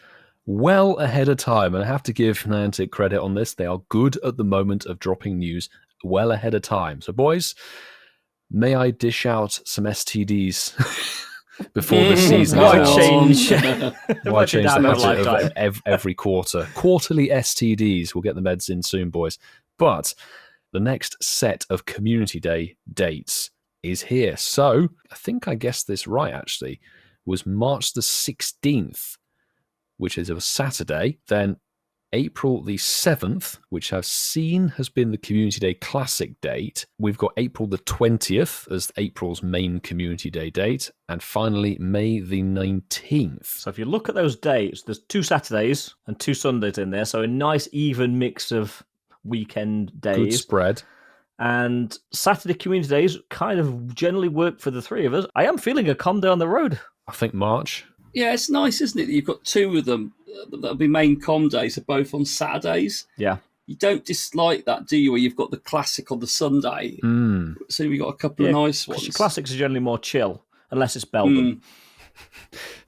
well ahead of time, and I have to give Niantic credit on this, they are good at the moment of dropping news well ahead of time. So boys, may I dish out some STDs before this season? Why change? Why change the lifetime? habit of every quarter? Quarterly STDs. We'll get the meds in soon, boys. But the next set of Community Day dates is here. So I think I guessed this right, actually. Was March the 16th, which is a Saturday. Then April the 7th, which I've seen has been the Community Day Classic date. We've got April the 20th as April's main Community Day date. And finally, May the 19th. So if you look at those dates, there's 2 Saturdays and 2 Sundays in there. So a nice even mix of weekend days. Good spread. And Saturday community days kind of generally work for the three of us. I am feeling a calm day on the road. I think March. Yeah, it's nice, isn't it, that you've got 2 of them that'll be main com days are both on Saturdays. Yeah. You don't dislike that, do you, where you've got the classic on the Sunday? So we've got a couple of nice ones. Classics are generally more chill, unless it's Belden.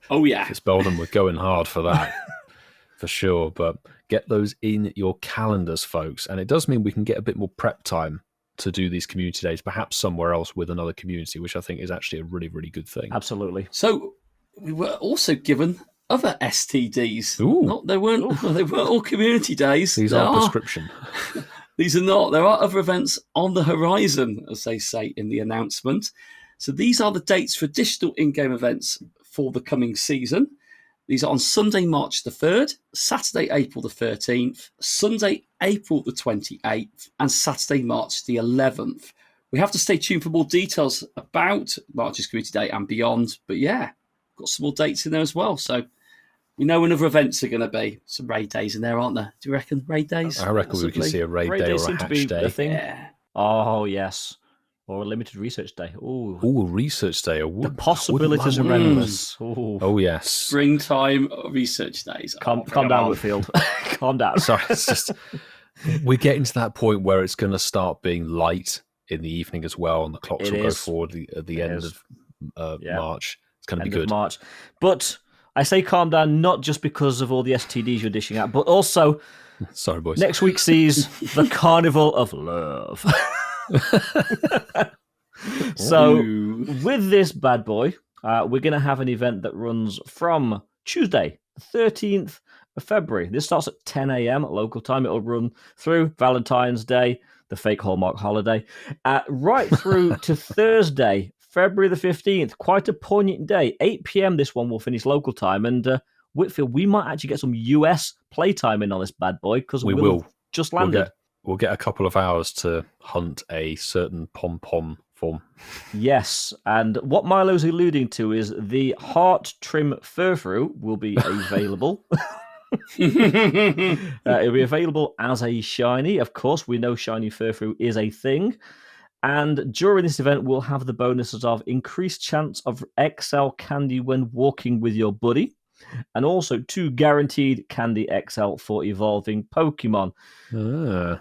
Oh, yeah. It's Belden. We're going hard for that. For sure. But get those in your calendars, folks. And it does mean we can get a bit more prep time to do these community days, perhaps somewhere else with another community, which I think is actually a really, really good thing. Absolutely. So we were also given other STDs. Ooh. They weren't all community days. These are prescription. These are not. There are other events on the horizon, as they say in the announcement. So these are the dates for additional in-game events for the coming season. These are on Sunday, March the 3rd, Saturday, April the 13th, Sunday, April the 28th, and Saturday, March the 11th. We have to stay tuned for more details about March's Community Day and beyond. But yeah, got some more dates in there as well. So we know when other events are going to be. Some raid days in there, aren't there? Do you reckon raid days? I reckon we can see a raid day days or a seem to hatch be day. a thing. Yeah. Oh, yes. Or a limited research day. Ooh. Oh, a research day. The possibilities are endless. Ooh. Oh, yes. Springtime research days. Calm down, Whitfield. Calm down. Sorry, it's just we're getting to that point where it's going to start being light in the evening as well, and the clocks will go forward at the end of March. It's going to be good. March. But I say calm down not just because of all the STDs you're dishing out, but also sorry, boys. Next week sees the Carnival of Love. So with this bad boy, we're going to have an event that runs from Tuesday, 13th of February. This starts at 10 a.m. at local time. It'll run through Valentine's Day, the fake Hallmark holiday, right through to Thursday, February the 15th. Quite a poignant day. 8 p.m. this one will finish local time. And Whitfield, we might actually get some US playtime in on this bad boy because we will just landed. We'll get a couple of hours to hunt a certain pom-pom form. Yes, and what Milo's alluding to is the heart trim furfru will be available. It'll be available as a shiny. Of course, we know shiny furfru is a thing. And during this event, we'll have the bonuses of increased chance of XL candy when walking with your buddy, and also 2 guaranteed Candy XL for evolving Pokemon. Yeah,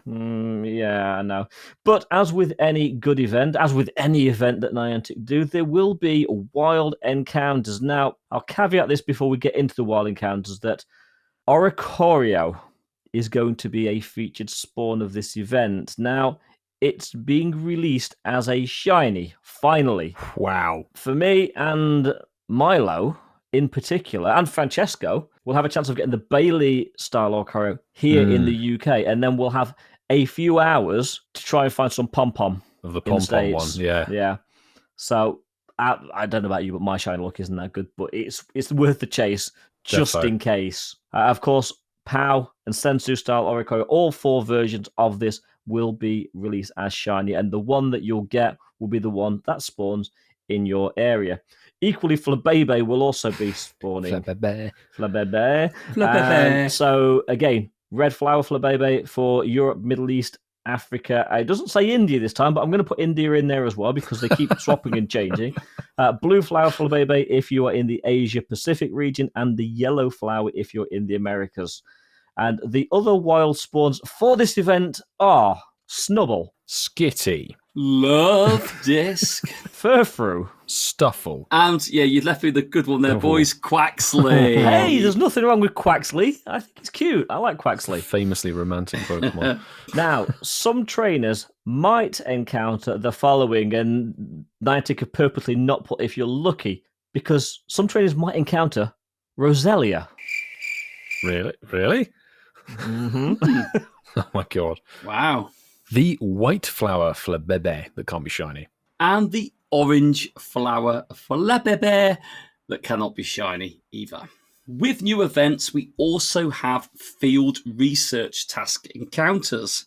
I know. But as with any good event, as with any event that Niantic do, there will be wild encounters. Now, I'll caveat this before we get into the wild encounters that Oricorio is going to be a featured spawn of this event. Now, it's being released as a shiny, finally. Wow. For me and Milo in particular, and Francesco, will have a chance of getting the Bailey-style Oricorio here in the UK, and then we'll have a few hours to try and find some pom-pom. Of the pom-pom one, yeah. Yeah. So, I don't know about you, but my shiny luck isn't that good, but it's worth the chase, just in case. Of course, POW and Sensu-style Oricorio, all 4 versions of this will be released as shiny, and the one that you'll get will be the one that spawns in your area. Equally, Flabebe will also be spawning. Flabebe. So, again, red flower Flabebe for Europe, Middle East, Africa. It doesn't say India this time, but I'm going to put India in there as well because they keep swapping and changing. Blue flower Flabebe if you are in the Asia-Pacific region, and the yellow flower if you're in the Americas. And the other wild spawns for this event are Snubble, Skitty, Love Disc, Furfru, Stuffle. And yeah, you left me the good one there, boys. Quaxley. Hey, there's nothing wrong with Quaxley. I think it's cute. I like Quaxley. Famously romantic Pokemon. Now, some trainers might encounter the following, and Niantic have purposely not put if you're lucky, because some trainers might encounter Roselia. Really? Mm-hmm. Oh my god. Wow. The white flower Flabebe that can't be shiny. And the orange flower Flabebe that cannot be shiny either. With new events, we also have field research task encounters.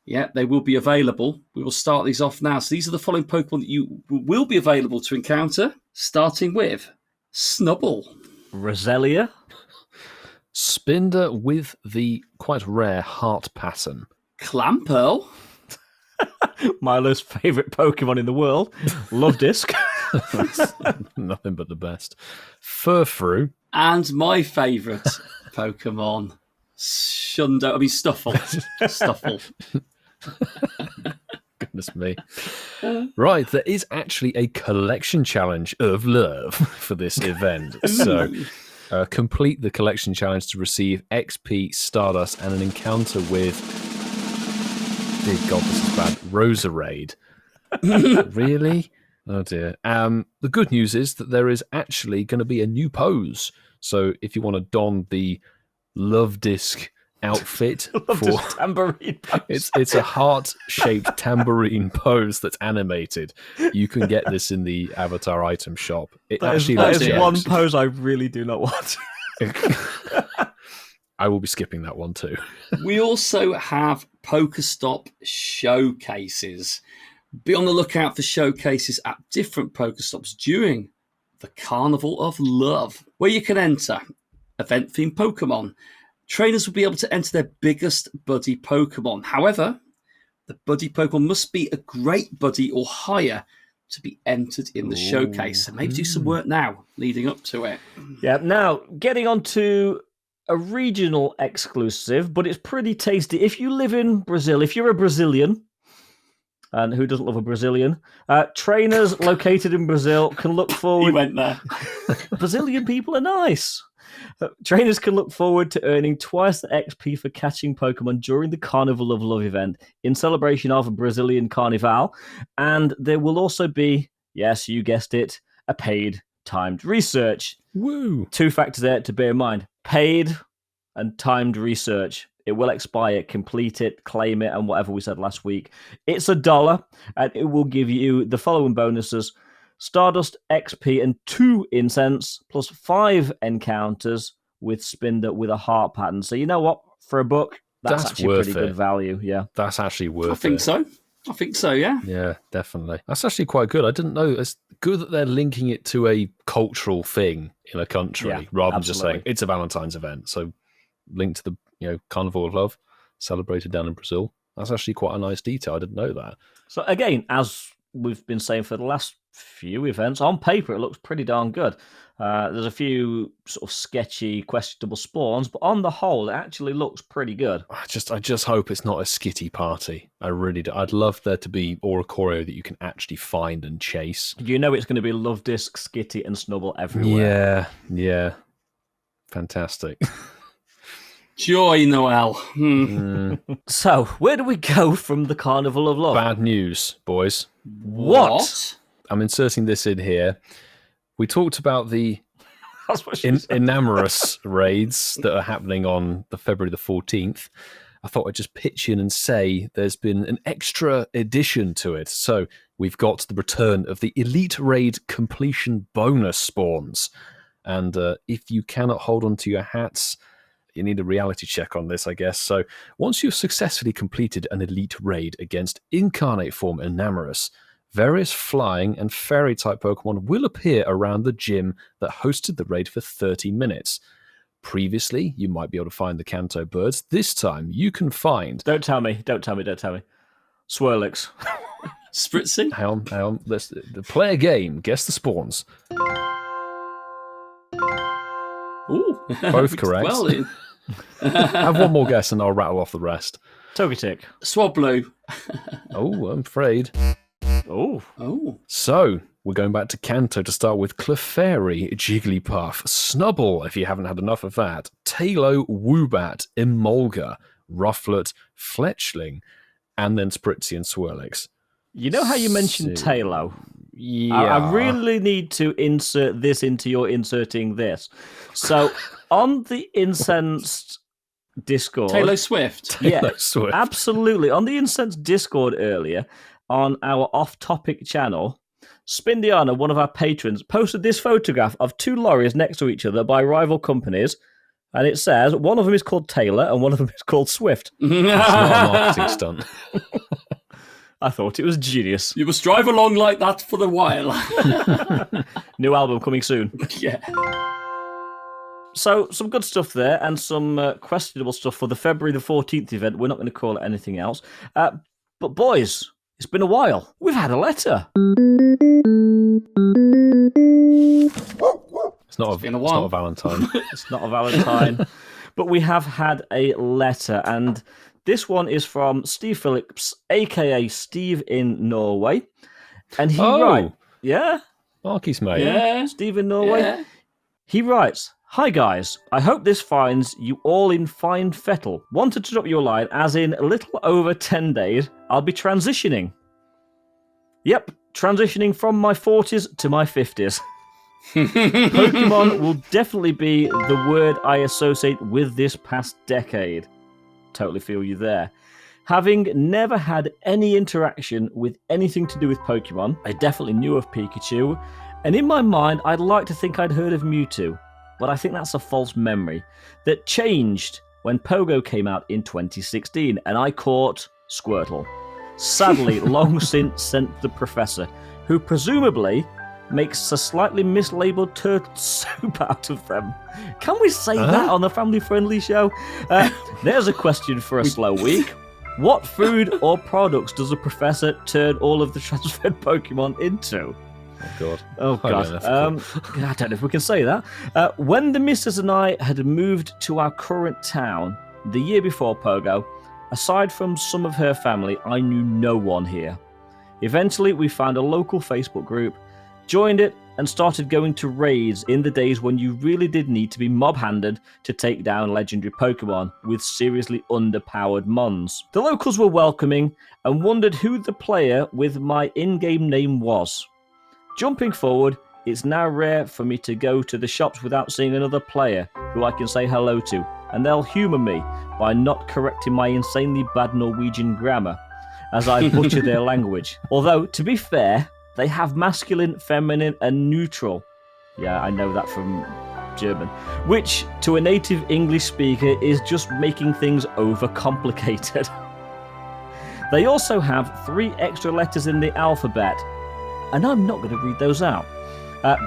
Yeah, they will be available. We will start these off now. So these are the following Pokemon that you will be available to encounter, starting with Snubble, Roselia, Spinder with the quite rare heart pattern, Clamperl, Milo's favourite Pokemon in the world, Love Disc, nothing but the best, Furfru, and my favourite Pokemon, Stuffle. Stuffle. Goodness me. Right, there is actually a collection challenge of love for this event. So complete the collection challenge to receive XP, Stardust, and an encounter with, dear God, this is bad, Roserade. Really? Oh dear. The good news is that there is actually going to be a new pose. So if you want to don the Love Disc outfit Love for this tambourine pose. it's a heart-shaped tambourine pose that's animated. You can get this in the Avatar item shop. It That actually is looks one good. pose I really do not want. I will be skipping that one too. We also have Pokestop showcases. Be on the lookout for showcases at different Pokestops during the Carnival of Love, where you can enter event-themed Pokemon. Trainers will be able to enter their biggest buddy Pokemon. However, the buddy Pokemon must be a great buddy or higher to be entered in the showcase. So maybe do some work now leading up to it. Yeah, now getting on to a regional exclusive, but it's pretty tasty. If you live in Brazil, if you're a Brazilian, and who doesn't love a Brazilian, trainers located in Brazil can look forward... You went there. Brazilian people are nice. Trainers can look forward to earning twice the XP for catching Pokemon during the Carnival of Love event in celebration of a Brazilian Carnival. And there will also be, yes, you guessed it, a paid timed research. Woo! 2 factors there to bear in mind. Paid and timed research. It will expire, complete it, claim it, and whatever we said last week. It's $1, and it will give you the following bonuses: Stardust XP and 2 incense, plus 5 encounters with Spinder with a heart pattern. So you know what? For a book, that's actually worth pretty it. good value. Yeah, That's actually worth it. I think so. I think so, yeah. Yeah, definitely. That's actually quite good. I didn't know. It's good that they're linking it to a cultural thing in a country Yeah, rather than just saying absolutely. it's a Valentine's event. So linked to the Carnival of Love celebrated down in Brazil. That's actually quite a nice detail. I didn't know that. So again, as we've been saying for the last few events, on paper it looks pretty darn good. There's a few sort of sketchy, questionable spawns, but on the whole, it actually looks pretty good. I just hope it's not a skitty party. I really do. I'd love there to be Oricorio that you can actually find and chase. You know it's going to be Love Disc, Skitty, and Snubble everywhere. Yeah. Fantastic. Joy Noel. So, where do we go from the Carnival of Love? Bad news, boys. What? I'm inserting this in here. We talked about the That's what she said. Enamorous raids that are happening on the February the 14th. I thought I'd just pitch in and say there's been an extra addition to it. So we've got the return of the Elite Raid completion bonus spawns. And if you cannot hold on to your hats, you need a reality check on this, I guess. So once you've successfully completed an Elite Raid against Incarnate Form Enamorous, various flying and fairy type Pokemon will appear around the gym that hosted the raid for 30 minutes. Previously, you might be able to find the Kanto birds. This time, you can find... Don't tell me. Swirlix. Spritzing. Hang on. Let's play a game. Guess the spawns. Ooh. Both correct. Well, Have one more guess and I'll rattle off the rest. Togetic. Swablu. Oh, I'm afraid. Oh. So, we're going back to Kanto to start with Clefairy, Jigglypuff, Snubble, if you haven't had enough of that, Tailo, Woobat, Emolga, Rufflet, Fletchling, and then Spritzy and Swirlix. You know how you mentioned Tailo? Yeah. I really need to insert this into your inserting this. So, on the Incensed Discord... Taylor Swift. Yeah, Taylor Swift. absolutely. On the Incensed Discord earlier, on our off-topic channel, Spindiana, one of our patrons, posted this photograph of 2 lorries next to each other by rival companies, and it says one of them is called Taylor and one of them is called Swift. It's not a marketing stunt. I thought it was genius. You must drive along like that for a while. New album coming soon. Yeah. So, some good stuff there and some questionable stuff for the February the 14th event. We're not going to call it anything else. But boys, it's been a while. We've had a letter. It's not been a while. It's not a Valentine. It's not a Valentine. But we have had a letter, and this one is from Steve Phillips, a.k.a. Steve in Norway. And he writes... Yeah? Marky's mate. Yeah. Steve in Norway? Yeah. He writes, "Hi guys, I hope this finds you all in fine fettle. Wanted to drop you a line, as in a little over 10 days, I'll be transitioning. Yep, transitioning from my 40s to my 50s. Pokemon will definitely be the word I associate with this past decade. totally feel you there. Having never had any interaction with anything to do with Pokemon, I definitely knew of Pikachu, and in my mind, I'd like to think I'd heard of Mewtwo, but I think that's a false memory. That changed when Pogo came out in 2016, and I caught Squirtle. Sadly, long since sent the Professor, who presumably makes a slightly mislabeled turtle soup out of them. Can we say that on the family-friendly show? There's a question for a slow week. What food or products does the Professor turn all of the transferred Pokemon into? Oh God. I don't know if we can say that. When the missus and I had moved to our current town the year before Pogo, aside from some of her family, I knew no one here. Eventually, we found a local Facebook group, joined it, and started going to raids in the days when you really did need to be mob-handed to take down legendary Pokemon with seriously underpowered mons. The locals were welcoming and wondered who the player with my in-game name was. Jumping forward, it's now rare for me to go to the shops without seeing another player who I can say hello to, and they'll humour me by not correcting my insanely bad Norwegian grammar as I butcher their language. Although, to be fair, they have masculine, feminine, and neutral. Yeah, I know that from German. Which, to a native English speaker, is just making things overcomplicated. They also have 3 extra letters in the alphabet, and I'm not going to read those out.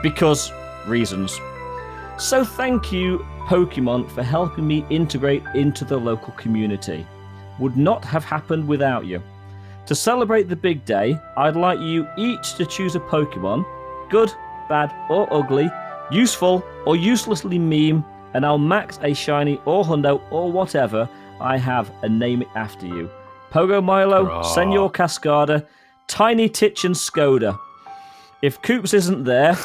Because reasons. So thank you, Pokemon, for helping me integrate into the local community. Would not have happened without you. To celebrate the big day, I'd like you each to choose a Pokemon, good, bad, or ugly, useful or uselessly meme, and I'll max a shiny or hundo or whatever I have and name it after you. Pogo Milo, Senor Cascada, Tiny Titch and Skoda. If Coops isn't there,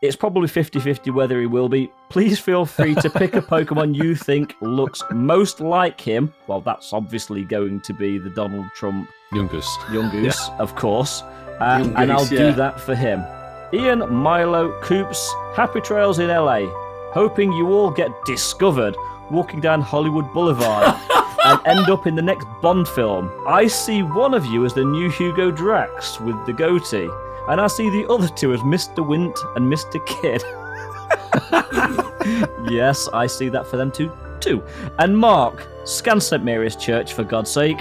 it's probably 50-50 whether he will be. Please feel free to pick a Pokemon you think looks most like him. Well, that's obviously going to be the Donald Trump Yungoos, of course. And I'll do that for him. Ian, Milo, Coops, happy trails in LA. Hoping you all get discovered walking down Hollywood Boulevard and end up in the next Bond film. I see one of you as the new Hugo Drax with the goatee, and I see the other 2 as Mr. Wint and Mr. Kid. Yes, I see that for them too. And Mark, scan St. Mary's Church for God's sake.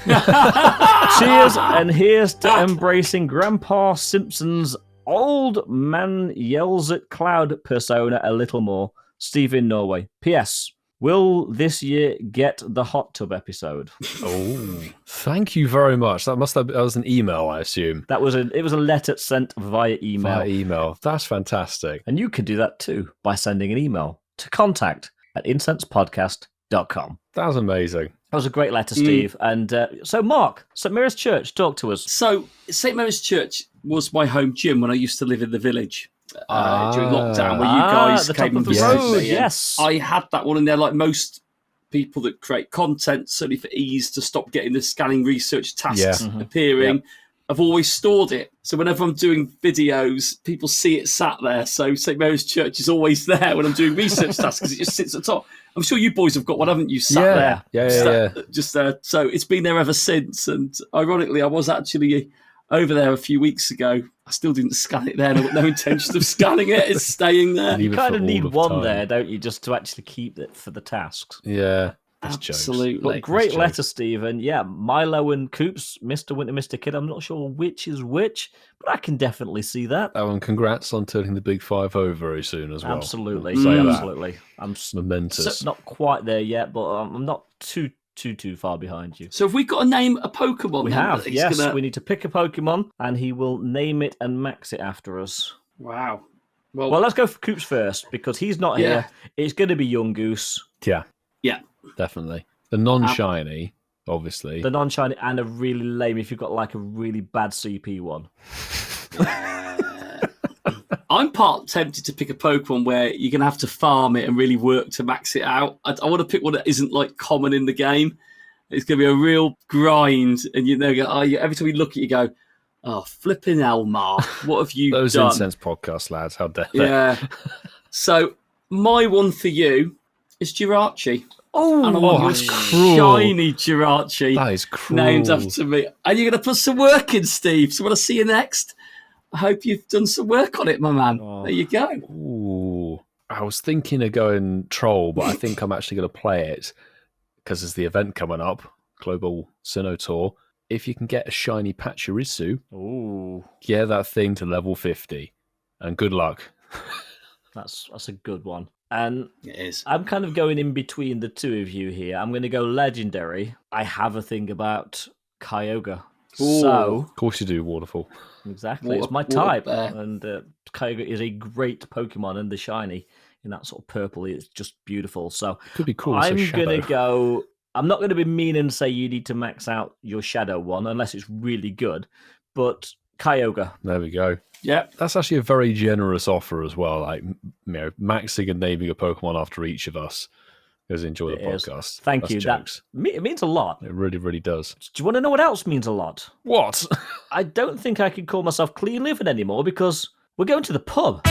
Cheers, and here's to embracing Grandpa Simpson's old man yells at cloud persona a little more. Steve in Norway. P.S. Will this year get the hot tub episode? Oh, thank you very much. That was an email, I assume. It was a letter sent via email. That's fantastic. And you can do that too by sending an email to contact@incensedpodcast.com. That was amazing. That was a great letter, Steve. And so, Mark, St. Mary's Church, talk to us. So, St. Mary's Church was my home gym when I used to live in the village. During lockdown, where you guys came and visited me. Yes, I had that one in there, like most people that create content, certainly for ease to stop getting the scanning research tasks appearing. Yep. I've always stored it, so whenever I'm doing videos, people see it sat there. So St. Mary's Church is always there when I'm doing research tasks because it just sits at the top. I'm sure you boys have got one, haven't you? Sat there, just there. So it's been there ever since. And ironically, I was actually over there a few weeks ago. I still didn't scan it then. I've got no intention of scanning it. It's staying there. You kind of need one there, don't you, just to actually keep it for the tasks. Yeah. Absolutely. But great letter, Stephen. Yeah, Milo and Coops, Mr. Winter, Mr. Kid. I'm not sure which is which, but I can definitely see that. Oh, and congrats on turning the big 5-0 very soon as well. Absolutely. Absolutely. I'm momentous. Not quite there yet, but I'm not too far behind you. So have we got to name a Pokemon? We have, yes. We need to pick a Pokemon, and he will name it and max it after us. Wow. Well, let's go for Coops first, because he's not here. It's going to be Young Goose. Yeah. Yeah. Definitely. The non-shiny, obviously. The non-shiny and a really lame if you've got like a really bad CP one. I'm part tempted to pick a Pokemon where you're going to have to farm it and really work to max it out. I want to pick one that isn't like common in the game. It's going to be a real grind. And every time you look at it, you go, oh, flipping hell, Mark, what have you Those done? Those Incensed podcast lads, how dare they? Yeah. So my one for you is Jirachi. And I want that's your cruel. shiny Jirachi That is cruel. named after me. And you're going to put some work in, Steve. So when I see you next, I hope you've done some work on it, my man. There you go. Ooh. I was thinking of going troll, but I think I'm actually going to play it because there's the event coming up, Global Sinnoh Tour. If you can get a shiny Pachirisu, get that thing to level 50. And good luck. That's a good one. And It is. I'm kind of going in between the two of you here. I'm going to go legendary. I have a thing about Kyogre. So, Of course you do, Waterfall. exactly, it's my type. And Kyogre is a great Pokemon, and the shiny in that sort of purple is just beautiful. So, Could be cool. I'm Shadow. going to go. I'm not going to be mean and say you need to max out your Shadow one unless it's really good, but Kyogre. There we go. Yeah. That's actually a very generous offer as well. Like, maxing and naming a Pokemon after each of us. Guys, enjoy the It is. podcast. Thank That's you. Jokes. It means a lot. It really, really does. Do you want to know what else means a lot? What? I don't think I can call myself clean living anymore because we're going to the pub.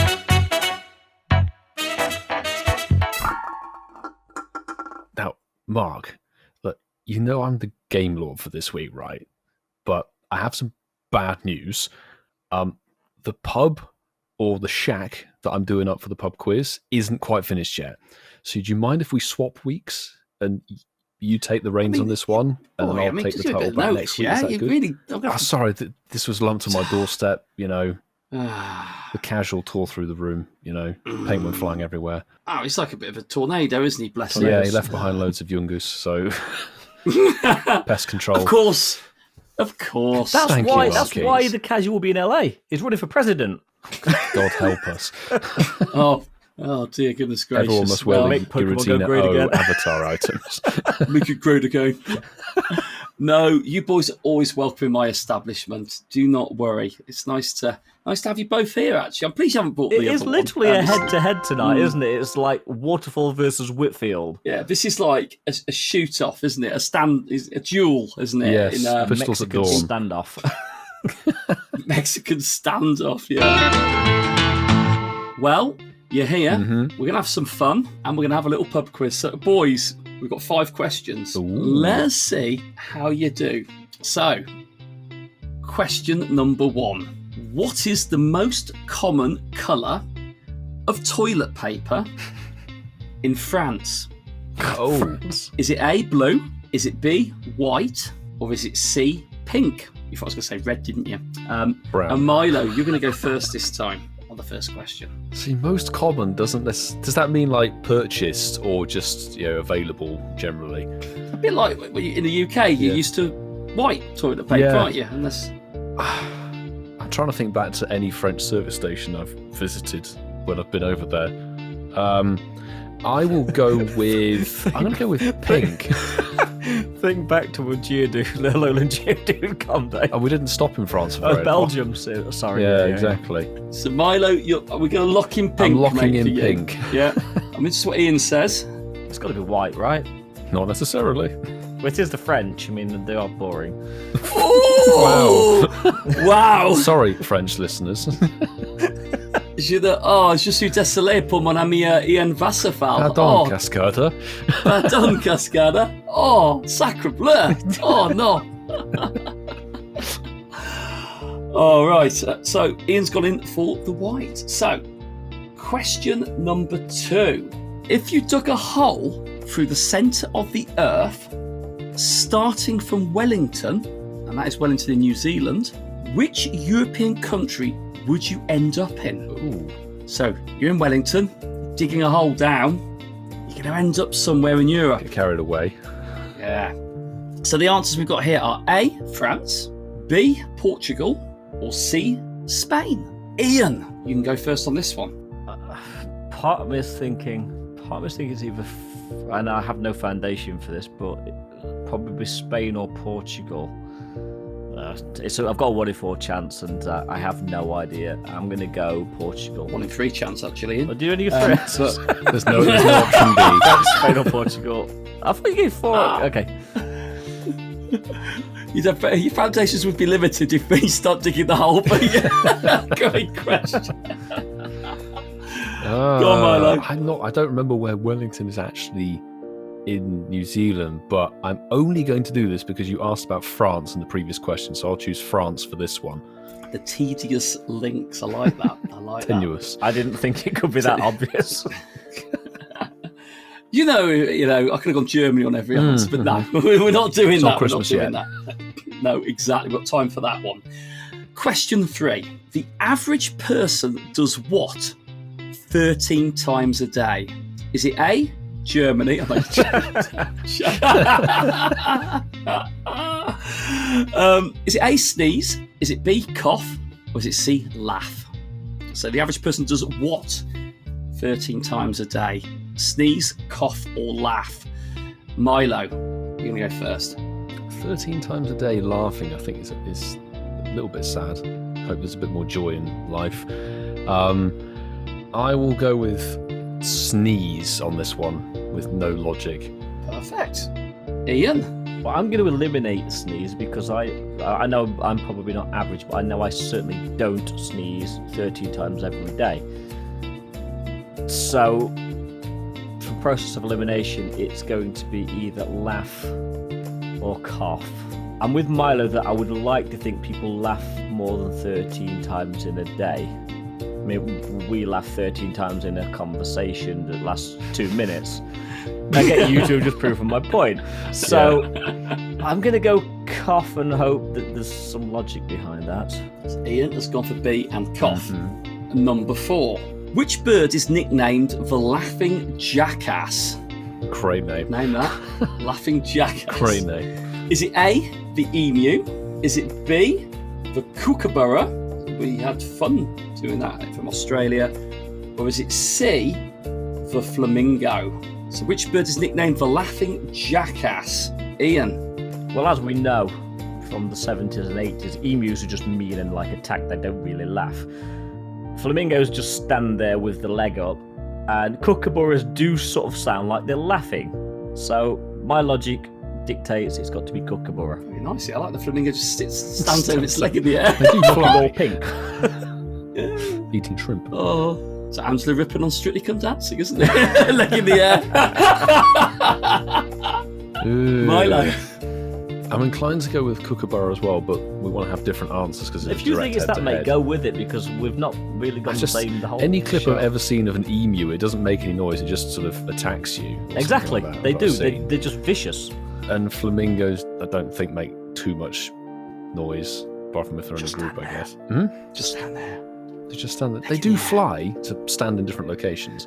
Now, Mark, look, you know I'm the game lord for this week, right? But I have some bad news. The pub or the shack that I'm doing up for the pub quiz isn't quite finished yet. So do you mind if we swap weeks and you take the reins on this one and then I'll take the title back next week? Is that good? Really, Sorry, this was lumped on my doorstep, the casual tour through the room, paint went flying everywhere. Oh, he's like a bit of a tornado, isn't he? Bless him. Yeah, he left behind loads of Yungus, so pest control. Of course. That's Thank you, why. Mark That's Keys. why the casual will be in LA. He's running for president. God help us. Oh dear goodness gracious. Everyone must wear Make the Pokemon go Giratina great O again. avatar items. Make it great again. No, you boys are always welcome in my establishment. Do not worry. It's nice to have you both here. Actually, I'm pleased you haven't brought the It other is one. literally a head-to-head tonight, isn't it? It's like Waterfall versus Whitfield. Yeah, this is like a shoot-off, isn't it? A duel, isn't it? Yes, In pistols at Mexican dawn. standoff. Mexican standoff. Yeah. Well, you're here. We're gonna have some fun, and we're gonna have a little pub quiz. So, boys, we've got 5 questions. Ooh. Let's see how you do. So, question number 1. What is the most common colour of toilet paper in France? Oh, Is it A, blue? Is it B, white? Or is it C, pink? You thought I was going to say red, didn't you? brown. And Milo, you're going to go first this time on the first question. See, most common doesn't this? Does that mean like purchased or just available generally? A bit like when in the UK, you're used to white toilet paper, Yeah. aren't you? Unless I'm trying to think back to any French service station I've visited when I've been over there. I will go with. I'm going to go with pink. Think back to when Geodude, little Alolan Geodude Combat. And we didn't stop in France for very long. Belgium, sorry. Yeah, exactly. so, Milo, are we going to lock in pink? I'm locking mate, in for you? pink. Yeah. I mean, this is what Ian says. It's got to be white, right? Not necessarily. Well, it is the French. I mean, they are boring. Wow. Sorry, French listeners. Je suis désolé pour mon ami Ian Wasserfall. Pardon, Cascada. Pardon, Cascada. Oh, sacre bleu. Oh, no. All right. So, Ian's gone in for the white. So, question number 2. If you dug a hole through the centre of the Earth, starting from Wellington, and that is Wellington in New Zealand, which European country would you end up in? Ooh. So, you're in Wellington, digging a hole down, you're going to end up somewhere in Europe. Get carried away. Yeah. So the answers we've got here are A, France, B, Portugal, or C, Spain. Ian, you can go first on this one. Part of me is thinking it's either, and I have no foundation for this, but probably Spain or Portugal. So I've got a 1 in 4 chance, and I have no idea. I'm going to go Portugal. 1 in 3 chance, actually, Ian. Well, do you only get 3? There's no option B. Spain or Portugal? I thought you gave 4. Okay. Your foundations would be limited if we start digging the hole, but yeah, great question. Go on, Milo. I don't remember where Wellington is actually in New Zealand, but I'm only going to do this because you asked about France in the previous question, so I'll choose France for this one. The tedious links. I like that. I like Tenuous. I didn't think it could be that obvious. that. You know, I could have gone Germany on every answer, but no, we're not doing It's that. not Christmas we're not doing that. No, exactly. We've got time for that one. Question 3. The average person does what 13 times a day? Is it A, Germany? Is it A, sneeze? Is it B, cough? Or is it C, laugh? So the average person does what 13 times a day? Sneeze, cough, or laugh? Milo, you're going to go first. 13 times a day laughing, I think, is a little bit sad. Hope there's a bit more joy in life. I will go with sneeze on this one with no logic. Perfect. Ian? Well, I'm going to eliminate sneeze because I know I'm probably not average, but I know I certainly don't sneeze 13 times every day. So, for process of elimination, it's going to be either laugh or cough. I'm with Milo that I would like to think people laugh more than 13 times in a day. I mean, we laugh 13 times in a conversation that lasts 2 minutes. I get you to have just proven my point. So I'm going to go cough and hope that there's some logic behind that. So Ian has gone for B and cough. Number 4. Which bird is nicknamed the Laughing Jackass? Great name. Name that. Laughing Jackass. Great name. Is it A, the emu? Is it B, the kookaburra? We had fun doing that from Australia. Or is it C, the flamingo? So which bird is nicknamed the Laughing Jackass? Ian? Well, as we know from the 70s and 80s, emus are just mean and like attack, they don't really laugh. Flamingos just stand there with the leg up, and kookaburras do sort of sound like they're laughing. So my logic dictates it's got to be kookaburra. Very nice. I like the flamingo just stands over its leg in the air. They do fly. More pink. Eating shrimp. Oh, it's Angela Rippon on Strictly Come Dancing, isn't it? Leg in the air. Milo. I'm inclined to go with kookaburra as well, but we want to have different answers because If you think it's that, mate, go with it because we've not really got the same the whole Any clip show. I've ever seen of an emu, it doesn't make any noise. It just sort of attacks you. or Exactly, something like that, they I've do. seen. They're just vicious. And flamingos, I don't think make too much noise, apart from if they're in a group, I guess. Just stand there. They just stand there. They do fly to stand in different locations.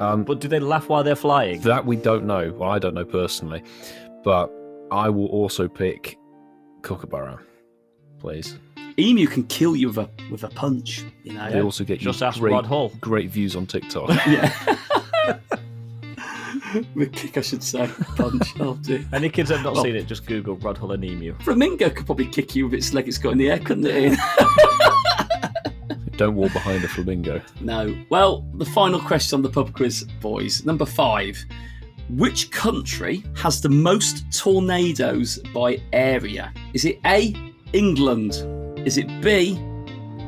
But do they laugh while they're flying? That we don't know. Well, I don't know personally, but I will also pick kookaburra, please. Emu can kill you with a punch, you know. They also get Just you ask Rod Hull. great views on TikTok. Yeah. With a kick, I should say. Punch. Oh, dear. Any kids that have not seen it, just Google Rod Hull and emu. Flamingo could probably kick you with its leg it's got in the air, couldn't it, Ian? Don't walk behind a flamingo. No. Well, the final question on the pub quiz, boys. Number 5. Which country has the most tornadoes by area? Is it A, England? Is it B,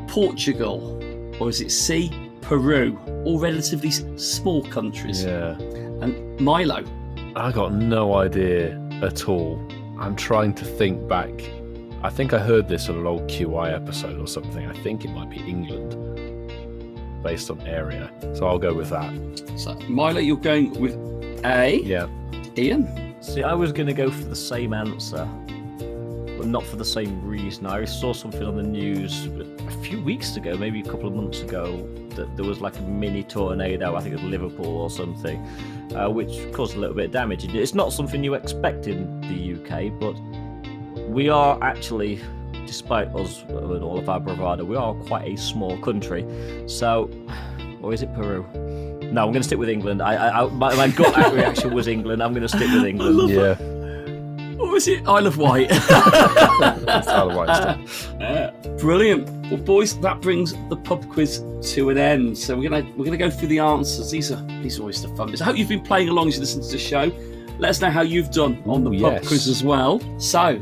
Portugal? Or is it C, Peru? All relatively small countries. Yeah. And Milo? I got no idea at all. I'm trying to think back. I think I heard this on an old QI episode or something. I think it might be England, based on area. So I'll go with that. So, Milo, you're going with A. Yeah. Ian? See, I was going to go for the same answer, but not for the same reason. I saw something on the news a few weeks ago, maybe a couple of months ago, that there was like a mini tornado, I think it was Liverpool or something, which caused a little bit of damage. It's not something you expect in the UK, but we are actually, despite us and all of our bravado, we are quite a small country. So, or is it Peru? No, I'm going to stick with England. My gut reaction was England. I'm going to stick with England. Yeah. What was it? Isle of Wight. That's Isle of Wight stuff. Brilliant. Well, boys, that brings the pub quiz to an end. So we're gonna go through the answers. These are always the fun bits. I hope you've been playing along as you listen to the show. Let us know how you've done on the pub quiz as well. So,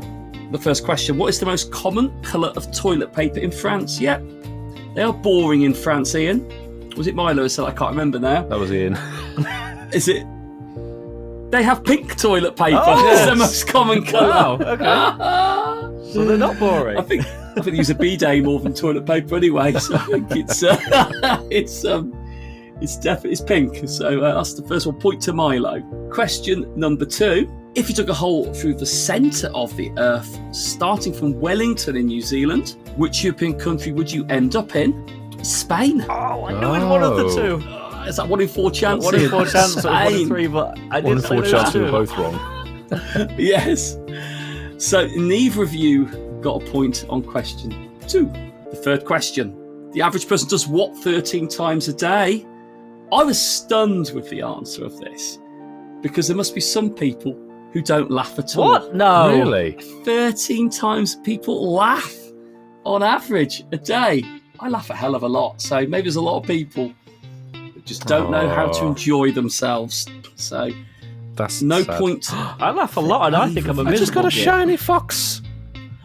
the first question: what is the most common colour of toilet paper in France? Yeah, they are boring in France. Ian, was it Milo who said I can't remember now? That was Ian. Is it They have pink toilet paper. Oh, It's the yes. most common colour. Wow, okay. So they're not boring. I think they use a bidet more than toilet paper anyway. So I think it's definitely pink. So that's the first one. Point to Milo. Question number 2. If you took a hole through the centre of the Earth, starting from Wellington in New Zealand, which European country would you end up in? Spain. Oh, I knew it was one of the two. Is that 1 in 4 chance? 1 in 4 chance, or 1 in Spain. 3, but I 1 in did 4 say chance we two. were both wrong. Yes. So neither of you got a point on question 2. The third question. The average person does what 13 times a day? I was stunned with the answer of this because there must be some people who don't laugh at all. What? No. Really? 13 times people laugh on average a day. I laugh a hell of a lot. So maybe there's a lot of people that just don't know how to enjoy themselves. So That's no sad. point. I laugh a lot, and I think I'm a I just got a miserable git. shiny fox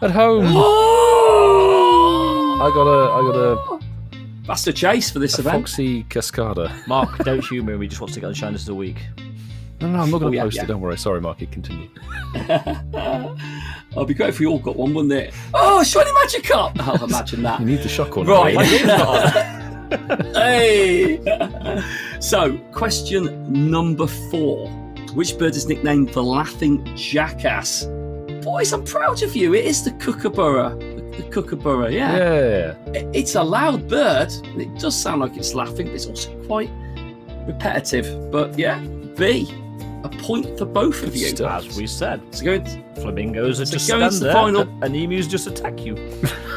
at home. I got a That's the chase for this event. foxy cascada. Mark, don't humour me. Just wants to get the shiniest of the week. No, I'm not going to yeah, post yeah. it. Don't worry. Sorry, Mark. You continue. It'd be great if we all got one, wouldn't it? Oh, shiny magic cup! Oh, imagine that. You need the shock one. Right. My game's not on. Hey! So, question number 4. Which bird is nicknamed the Laughing Jackass? Boys, I'm proud of you. It is the kookaburra. The kookaburra, Yeah. It's a loud bird, and it does sound like it's laughing, but it's also quite repetitive. But yeah, B. A point for both of you. Stuff. As we said, So going, flamingos are So just going stand to the there, final- and emus just attack you.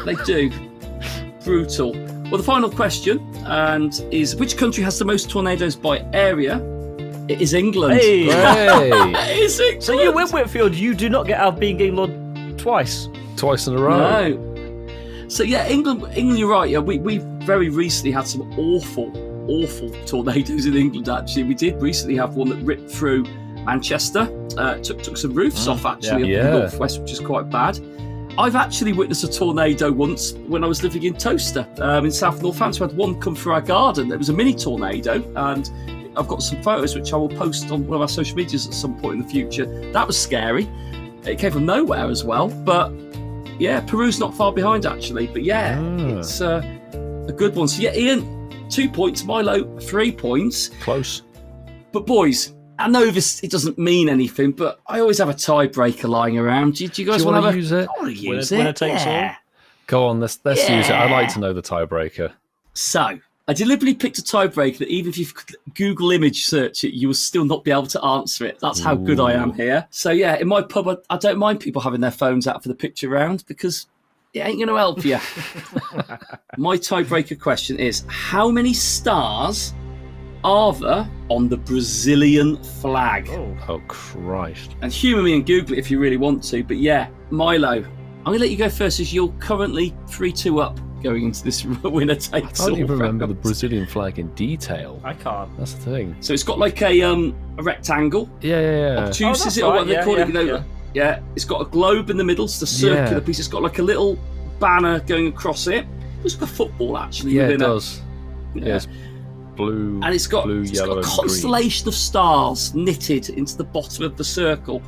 they do. Brutal. Well, the final question is which country has the most tornadoes by area? It is England. Hey! Hey. It is England. So you win, Whitfield. You do not get out of being England twice. Twice in a row. No. So yeah, England. You're right. Yeah, we very recently had some awful tornadoes in England. Actually, we did recently have one that ripped through Manchester. Took some roofs off actually yeah. up in the northwest, which is quite bad. I've actually witnessed a tornado once when I was living in Towcester in South Northampton. We had one come through our garden. It was a mini tornado, and I've got some photos which I will post on one of our social medias at some point in the future. That was scary. It came from nowhere as well, but yeah, Peru's not far behind actually. But yeah, it's a good one. So yeah, Ian, 2 points. Milo, 3 points. Close. But boys, I know it doesn't mean anything, but I always have a tiebreaker lying around. Do you guys Do you want want to to use it? I want to Winner- use it. winner takes all? Yeah. Go on, let's use it. I'd like to know the tiebreaker. So, I deliberately picked a tiebreaker that even if you Google image search it, you will still not be able to answer it. That's how good I am here. So yeah, in my pub, I don't mind people having their phones out for the picture round because it ain't going to help you. My tiebreaker question is, how many stars are there on the Brazilian flag? Oh, Christ. And humour me and Google it if you really want to. But yeah, Milo, I'm going to let you go first as you're currently 3-2 up going into this winner I takes don't all even remember the round. Brazilian flag in detail. I can't. That's the thing. So it's got like a rectangle. Yeah. Obtuse, Oh, is that's it? Or what right, they yeah, call it? yeah, You know, yeah. It's got a globe in the middle. It's the circular Yeah. piece. It's got like a little banner going across it. It's like a football actually. Yeah, it within does. Yeah, it's blue, And it's got, blue, it's yellow, got a and constellation of stars knitted into the bottom of the circle.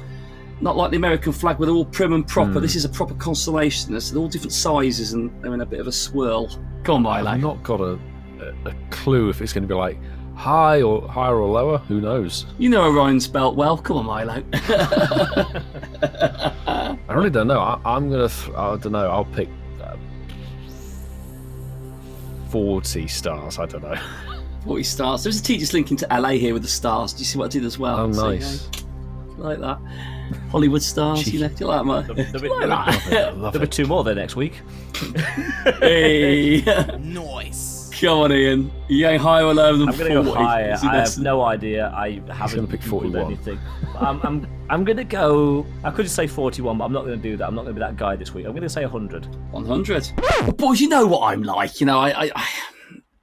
Not like the American flag where they're all prim and proper. This is a proper constellation. They're all different sizes and they're in a bit of a swirl. Go on, green. Milo. I've not got a clue if it's going to be like higher or lower. Who knows? You know Orion's belt well. Come on, Milo. I really don't know. I'm going to, I don't know, I'll pick 40 stars. I don't know. 40 stars. There's a tedious link into LA here with the stars. Do you see what I did as well? Oh, So, nice. like that. Hollywood stars, you know, do you like that, mate? There'll be 2 more there next week. Hey. Nice. Come on, Ian. You going higher or lower than I'm 40? going to go higher. Is it I have less- no idea. I haven't gonna pick Googled 41. anything. I'm going to go. I could just say 41, but I'm not going to do that. I'm not going to be that guy this week. I'm going to say 100. 100. But boys, you know what I'm like. You know, I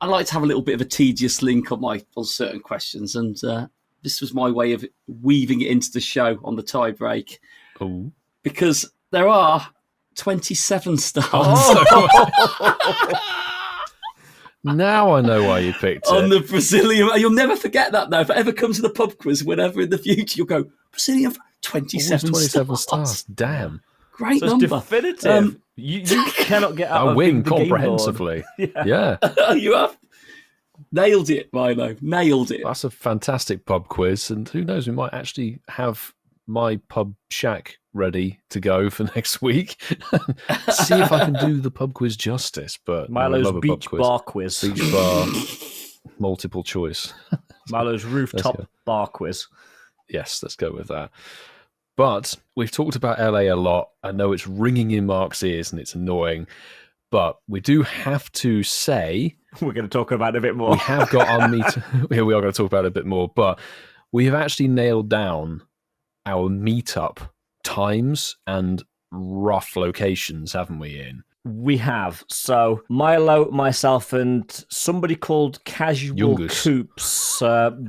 like to have a little bit of a tedious link on certain questions, and this was my way of weaving it into the show on the tie break Oh. because there are 27 stars. Now I know why you picked On it. the Brazilian. You'll never forget that, though. If I ever come to the pub quiz, whenever in the future, you'll go, Brazilian, 27, Always 27 stars. Damn. Great So it's number. definitive. You cannot get out I of win the game board. comprehensively. Yeah. You have nailed it, Milo. Nailed it. That's a fantastic pub quiz. And who knows, we might actually have my pub shack ready to go for next week. See if I can do the pub quiz justice. But I Milo's love a pub beach quiz. bar quiz. Beach bar, multiple choice. Milo's Let's rooftop go. bar quiz. Yes, let's go with that. But we've talked about LA a lot. I know it's ringing in Mark's ears and it's annoying, but we do have to say We're going to talk about it a bit more. we have got our meet. Here we are going to talk about it a bit more, but we have actually nailed down our meetup times and rough locations, haven't we, Ian? We have. So Milo, myself, and somebody called Casual Yungus. Coops,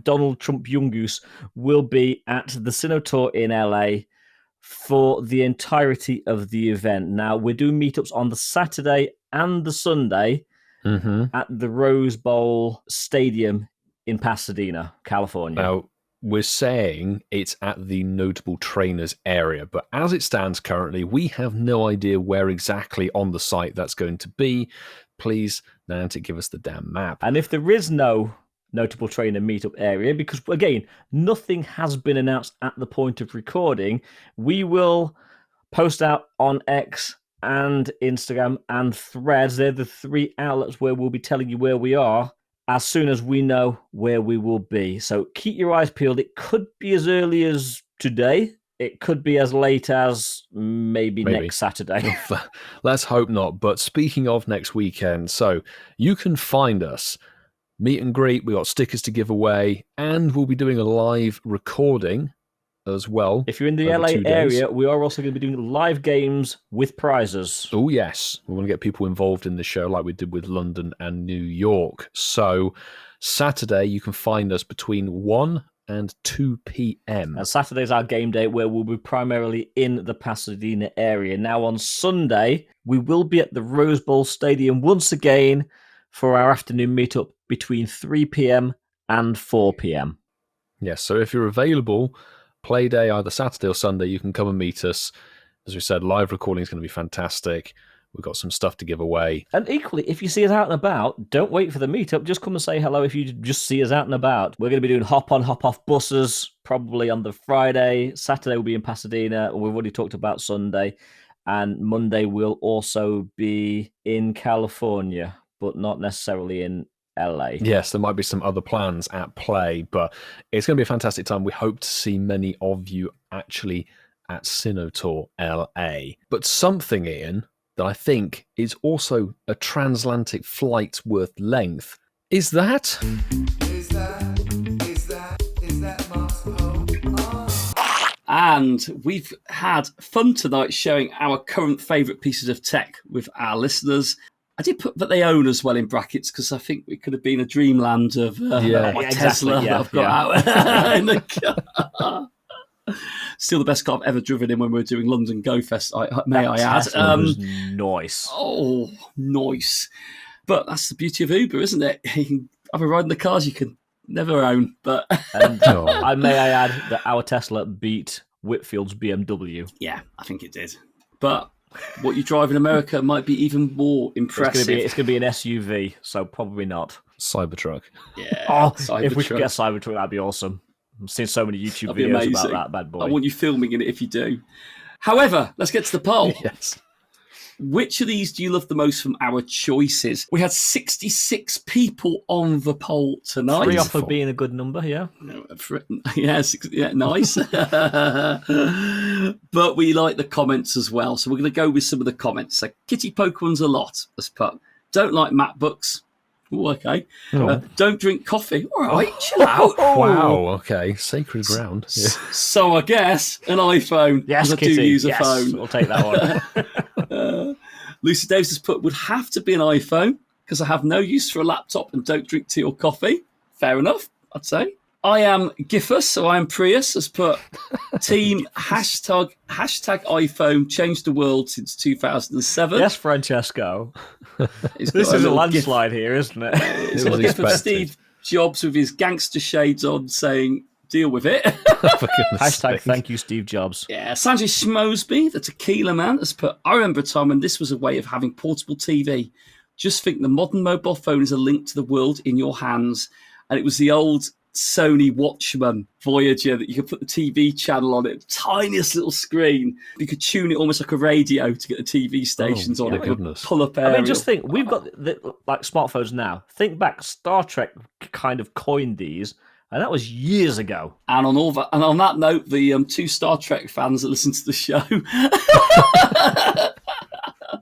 Donald Trump Yungus, will be at the Sinotaur in LA for the entirety of the event. Now, we're doing meetups on the Saturday and the Sunday Mm-hmm. at the Rose Bowl Stadium in Pasadena, California. Now, we're saying it's at the notable trainers area, but as it stands currently, we have no idea where exactly on the site that's going to be. Please, Niantic, give us the damn map. And if there is no notable trainer meetup area, because again, nothing has been announced at the point of recording, we will post out on X and Instagram and Threads. They're the three outlets where we'll be telling you where we are as soon as we know where we will be. So keep your eyes peeled. It could be as early as today. It could be as late as maybe. Next Saturday. Let's hope not. But speaking of next weekend, so you can find us, meet and greet, we got stickers to give away, and we'll be doing a live recording as well. If you're in the over LA 2 days. area, we are also going to be doing live games with prizes. Oh, yes. We want to get people involved in the show like we did with London and New York. So Saturday, you can find us between 1 and 2 p.m. And Saturday's our game day where we'll be primarily in the Pasadena area. Now on Sunday, we will be at the Rose Bowl Stadium once again for our afternoon meetup between 3 p.m. and 4 p.m. Yes, so if you're available, play day either Saturday or Sunday, you can come and meet us. As we said, live recording is going to be fantastic. We've got some stuff to give away. And equally, if you see us out and about, don't wait for the meetup. Just come and say hello if you just see us out and about. We're going to be doing hop-on, hop-off buses, probably on the Friday. Saturday will be in Pasadena. We've already talked about Sunday. And Monday will also be in California, but not necessarily in LA. Yes, there might be some other plans at play, but it's going to be a fantastic time. We hope to see many of you actually at Sinotaur LA. But something, Ian, that I think is also a transatlantic flight worth length is that... And we've had fun tonight showing our current favourite pieces of tech with our listeners. I did put that they own as well in brackets because I think it could have been a dreamland of my Tesla that I've got out in the car. Still the best car I've ever driven in when we were doing London Go Fest, may I add. Tesla was nice. Oh, nice. But that's the beauty of Uber, isn't it? You can have a ride in the cars you can never own. But And may I add that our Tesla beat Whitfield's BMW. yeah, I think it did. But what you drive in America might be even more impressive. It's going to be an SUV, so probably not. Cybertruck. Yeah, If we could get a Cybertruck, that'd be awesome. I've seen so many YouTube That'd be videos amazing. about that bad boy. I want you filming in it if you do. However, let's get to the poll. Yes. Which of these do you love the most from our choices? We had 66 people on the poll tonight. 3 off of being a good number, yeah. Yeah, nice. But we like the comments as well. So we're going to go with some of the comments. So Kitty Pokemon's a lot. Let's put. Don't like MacBooks. Ooh, okay. Don't drink coffee. All right, chill out. Wow, okay. Sacred ground. Yeah. So I guess an iPhone. Yes, 'cause I Kitty. do use a yes, phone. I'll take that one. Lucy Davis has put, would have to be an iPhone because I have no use for a laptop and don't drink tea or coffee. Fair enough, I'd say. I am Giffus, so I am Prius, has put team hashtag iPhone changed the world since 2007. Yes, Francesco. He's This got is a little landslide here, isn't it? It's It got a was gif of expected. Steve Jobs with his gangster shades on saying, deal with it. For goodness Hashtag sake. thank you, Steve Jobs. Yeah, Sanjay Schmoseby, the tequila man, has put, I remember a time when this was a way of having portable TV. Just think the modern mobile phone is a link to the world in your hands. And it was the old Sony Watchman Voyager that you could put the TV channel on it, tiniest little screen. You could tune it almost like a radio to get the TV stations on my it. It would goodness. pull up I aerial. mean, just think, we've got like smartphones now. Think back, Star Trek kind of coined these, and that was years ago. And on that note, the 2 Star Trek fans that listen to the show,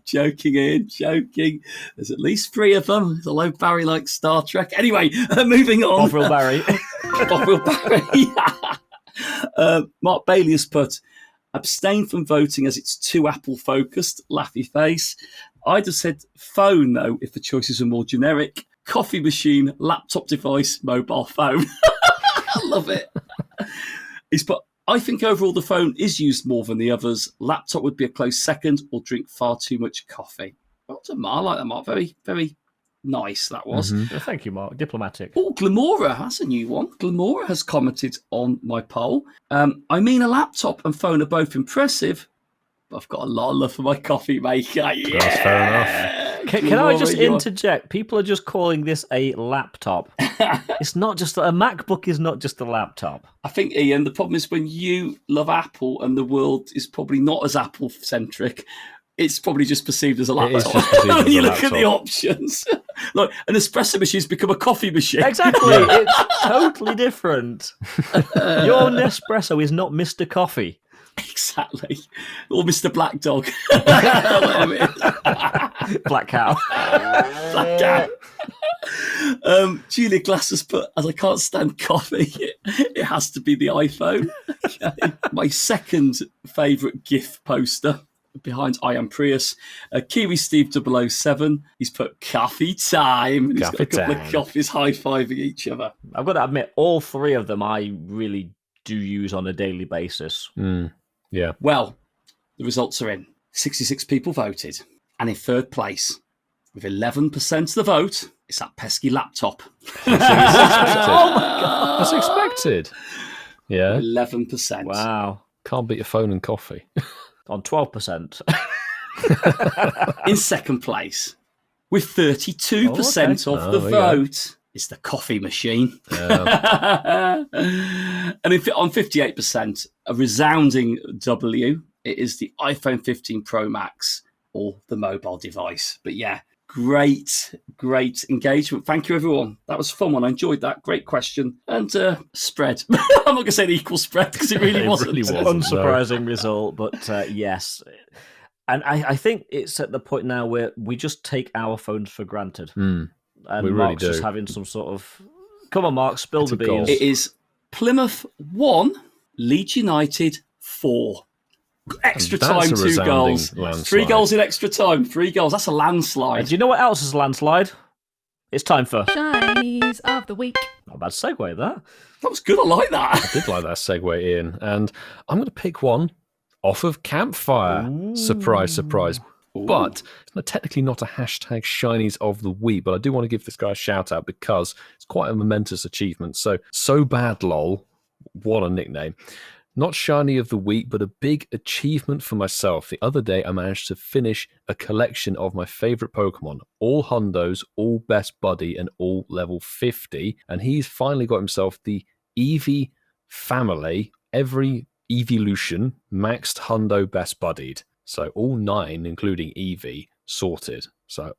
joking. There's at least 3 of them. Although Barry likes Star Trek. Anyway, moving on. Bovril Barry. Bovril Barry. Mark Bailey has put, abstain from voting as it's too Apple focused. Laughy face. I'd have said phone though if the choices were more generic. Coffee machine, laptop device, mobile phone. I love it. He's put, I think overall the phone is used more than the others. Laptop would be a close second, or drink far too much coffee. Well done, Mark. I like that, Mark. Very, very nice that was. Thank you, Mark. Diplomatic. Oh, Glamora, that's a new one. Glamora has commented on my poll. I mean, a laptop and phone are both impressive, but I've got a lot of love for my coffee maker. Yeah. That's fair enough. Can I just interject? People are just calling this a laptop. It's not just a MacBook is not just a laptop. I think, Ian, the problem is when you love Apple and the world is probably not as Apple-centric, it's probably just perceived as a It is laptop. just perceived when as you a look at the laptop. options. Like an espresso machine's become a coffee machine. Exactly. It's totally different. Your Nespresso is not Mr. Coffee. Exactly. Or Mr. Black Dog. Whatever it is. Black Cow. Black Cat. Julia Glass has put, as I can't stand coffee, it has to be the iPhone. Okay. My second favourite GIF poster behind I Am Prius, Kiwi Steve 007. He's put coffee time. And he's got Coffee a couple time. of coffees high-fiving each other. I've got to admit, all 3 of them I really do use on a daily basis. Yeah. Well, the results are in. 66 people voted. And in third place, with 11% of the vote, it's that pesky laptop. That's expected. Yeah. 11%. Wow. Can't beat a phone and coffee. On 12%. In second place, with 32% of the Oh, there you go. vote, it's the coffee machine. Yeah. And on 58%, a resounding W, it is the iPhone 15 Pro Max or the mobile device. But yeah, great engagement. Thank you, everyone. That was a fun one. I enjoyed that. Great question. And spread. I'm not going to say an equal spread because it really wasn't. really wasn't. Unsurprising result, but yes. And I think it's at the point now where we just take our phones for granted. And we really Mark's just do. having some sort of... Come on, Mark, spill It's the a goal. beans. It is Plymouth 1, Leeds United 4. Extra That's time, a 2 resounding goals. landslide. 3 goals in extra time. 3 goals. That's a landslide. And do you know what else is a landslide? It's time for... Shinies of the week. Not a bad segue, that. That was good. I like that. I did like that segue, Ian. And I'm going to pick one off of Campfire. Surprise, surprise. But it's technically not a hashtag shinies of the week, but I do want to give this guy a shout out because it's quite a momentous achievement. So bad lol. What a nickname. Not shiny of the week, but a big achievement for myself. The other day, I managed to finish a collection of my favorite Pokemon, all hundos, all best buddy, and all level 50. And he's finally got himself the Eevee family, every evolution, maxed hundo best buddied. So all 9, including Eevee, sorted. So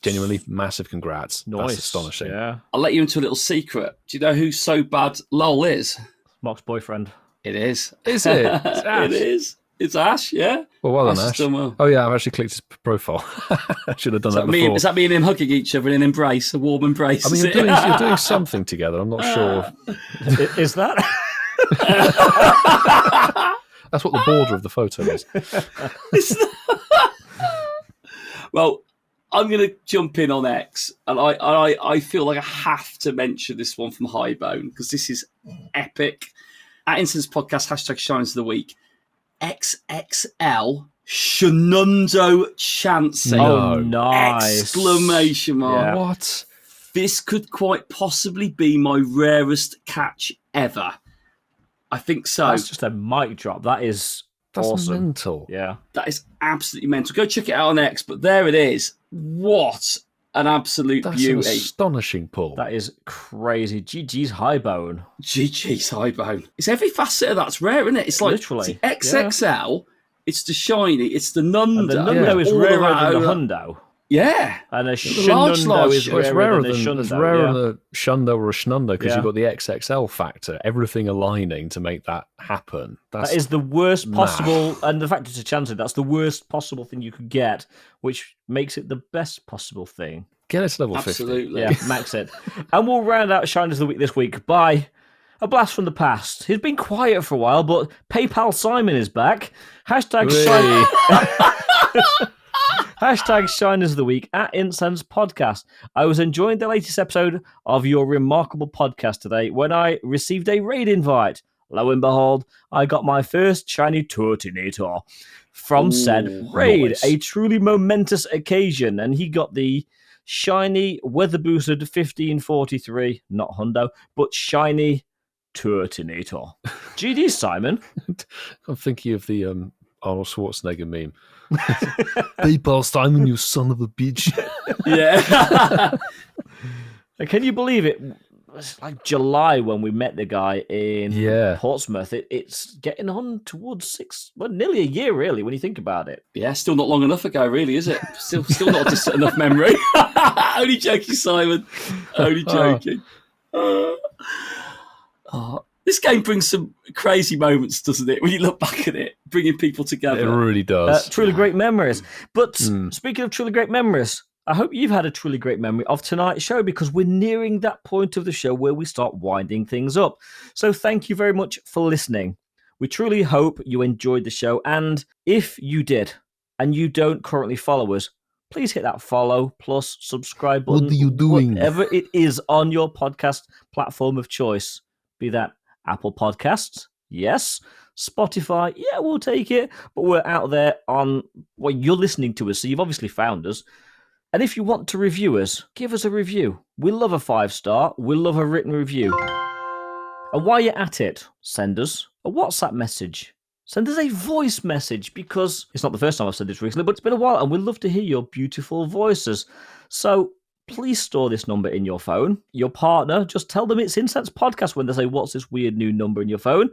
genuinely massive congrats. Nice. That's astonishing. Yeah. I'll let you into a little secret. Do you know who So Bad LOL is? Mark's boyfriend. It is. Is it? It's Ash. It is. It's Ash, yeah. Well done, Ash has Ash. done well. Oh yeah, I've actually clicked his profile. I should have done that before. Is that me and him hugging each other in an embrace, a warm embrace? I mean, is you're it? doing something together. I'm not sure. Is that? That's what the border of the photo is. Well, I'm going to jump in on X, and I feel like I have to mention this one from Highbone because this is epic. At Incensed Podcast, hashtag Shines of the Week, XXL Shenando Chansey. Oh, nice. Exclamation mark. Yeah. What? This could quite possibly be my rarest catch ever. I think so. That's just a mic drop. That's awesome. Mental. Yeah. That is absolutely mental. Go check it out on X, but there it is. What an absolute That's beauty. an astonishing pull. That is crazy. GG's Highbone. GG's Highbone. It's every facet of that's rare, isn't it? It's like Literally, it's the XXL, it's the shiny, it's the Nundo. And the Nundo is all rarer of than that. the Hundo. Yeah. And a large Shunundo is shit. It's rarer rarer than a Shundo. it's rarer yeah. than a Shundo or a Schnundo because Yeah. you've got the XXL factor, everything aligning to make that happen. That is the worst possible, and the fact it's a chance, that's the worst possible thing you could get, which makes it the best possible thing. Get it to level 50. Absolutely. Yeah, max it. And we'll round out Shiners of the Week this week by a blast from the past. He's been quiet for a while, but PayPal Simon is back. Hashtag Hashtag Shiners of the Week at Incensed Podcast. I was enjoying the latest episode of your remarkable podcast today when I received a raid invite. Lo and behold, I got my first shiny Turtonator from said raid. Nice. A truly momentous occasion, and he got the shiny weather boosted 1543, not Hundo, but shiny Turtonator. GD, Simon. I'm thinking of the Arnold Schwarzenegger meme. PayPal Simon, you son of a bitch. Yeah. And can you believe it? It's like July when we met the guy in Portsmouth. It's getting on towards nearly a year, really, when you think about it. Yeah, still not long enough ago, really, is it? Still not just enough memory. Only joking, Simon. Only joking. This game brings some crazy moments, doesn't it? When you look back at it, bringing people together. It really does. Truly great memories. But speaking of truly great memories, I hope you've had a truly great memory of tonight's show because we're nearing that point of the show where we start winding things up. So thank you very much for listening. We truly hope you enjoyed the show. And if you did, and you don't currently follow us, please hit that follow plus subscribe button. What are you doing? Whatever it is on your podcast platform of choice, be that Apple Podcasts, yes. Spotify, yeah, we'll take it. But we're out there on, well, you're listening to us, so you've obviously found us. And if you want to review us, give us a review. We love a 5-star. We love a written review. And while you're at it, send us a WhatsApp message. Send us a voice message because it's not the first time I've said this recently, but it's been a while and we'd love to hear your beautiful voices. So please store this number in your phone. Your partner, just tell them it's Incensed Podcast when they say, what's this weird new number in your phone?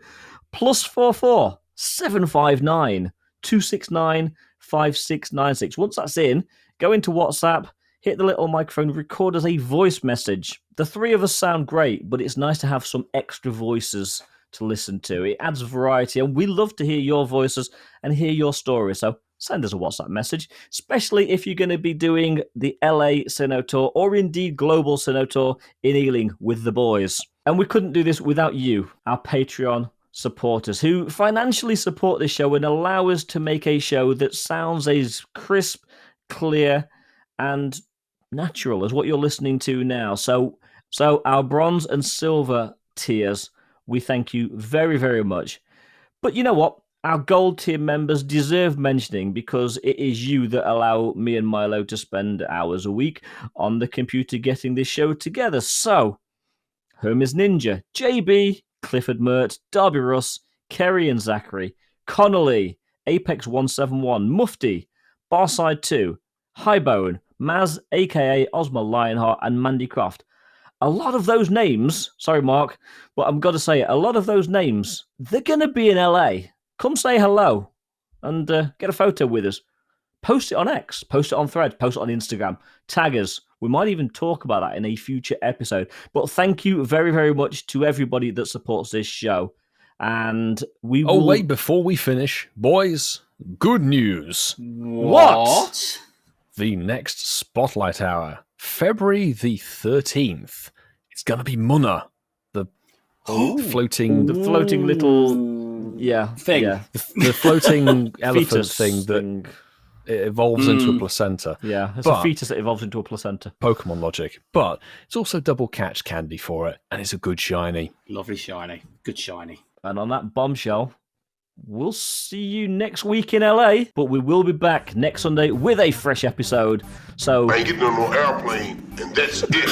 +44 759 269 5696. Once that's in, go into WhatsApp, hit the little microphone, record as a voice message. The three of us sound great, but it's nice to have some extra voices to listen to. It adds variety, and we love to hear your voices and hear your stories. So send us a WhatsApp message, especially if you're going to be doing the LA Sinnoh Tour or indeed Global Sinnoh Tour in Ealing with the boys. And we couldn't do this without you, our Patreon supporters, who financially support this show and allow us to make a show that sounds as crisp, clear, and natural as what you're listening to now. So our bronze and silver tiers, we thank you very, very much. But you know what? Our gold tier members deserve mentioning because it is you that allow me and Milo to spend hours a week on the computer getting this show together. So, Hermes Ninja, JB, Clifford Mert, Darby Russ, Kerry and Zachary, Connolly, Apex171, Mufti, Barside 2, Highbone, Maz, aka Ozma Lionheart, and Mandy Croft. A lot of those names, sorry Mark, but I'm got to say it, a lot of those names, they're going to be in LA. Come say hello and get a photo with us. Post it on X, post it on Thread, post it on Instagram, tag us. We might even talk about that in a future episode. But thank you very, very much to everybody that supports this show. And we will... Oh, wait, before we finish, boys, good news. What? The next Spotlight Hour, February the 13th. It's going to be Munna, the floating... The floating little... Yeah. Thing. Yeah. The floating elephant Fetus thing that It evolves into a placenta. Yeah, it's But- a fetus that evolves into a placenta. Pokemon logic. But it's also double catch candy for it, and it's a good shiny. Lovely shiny. Good shiny. And on that bombshell, we'll see you next week in LA, but we will be back next Sunday with a fresh episode. So I ain't getting on no airplane, and that's it.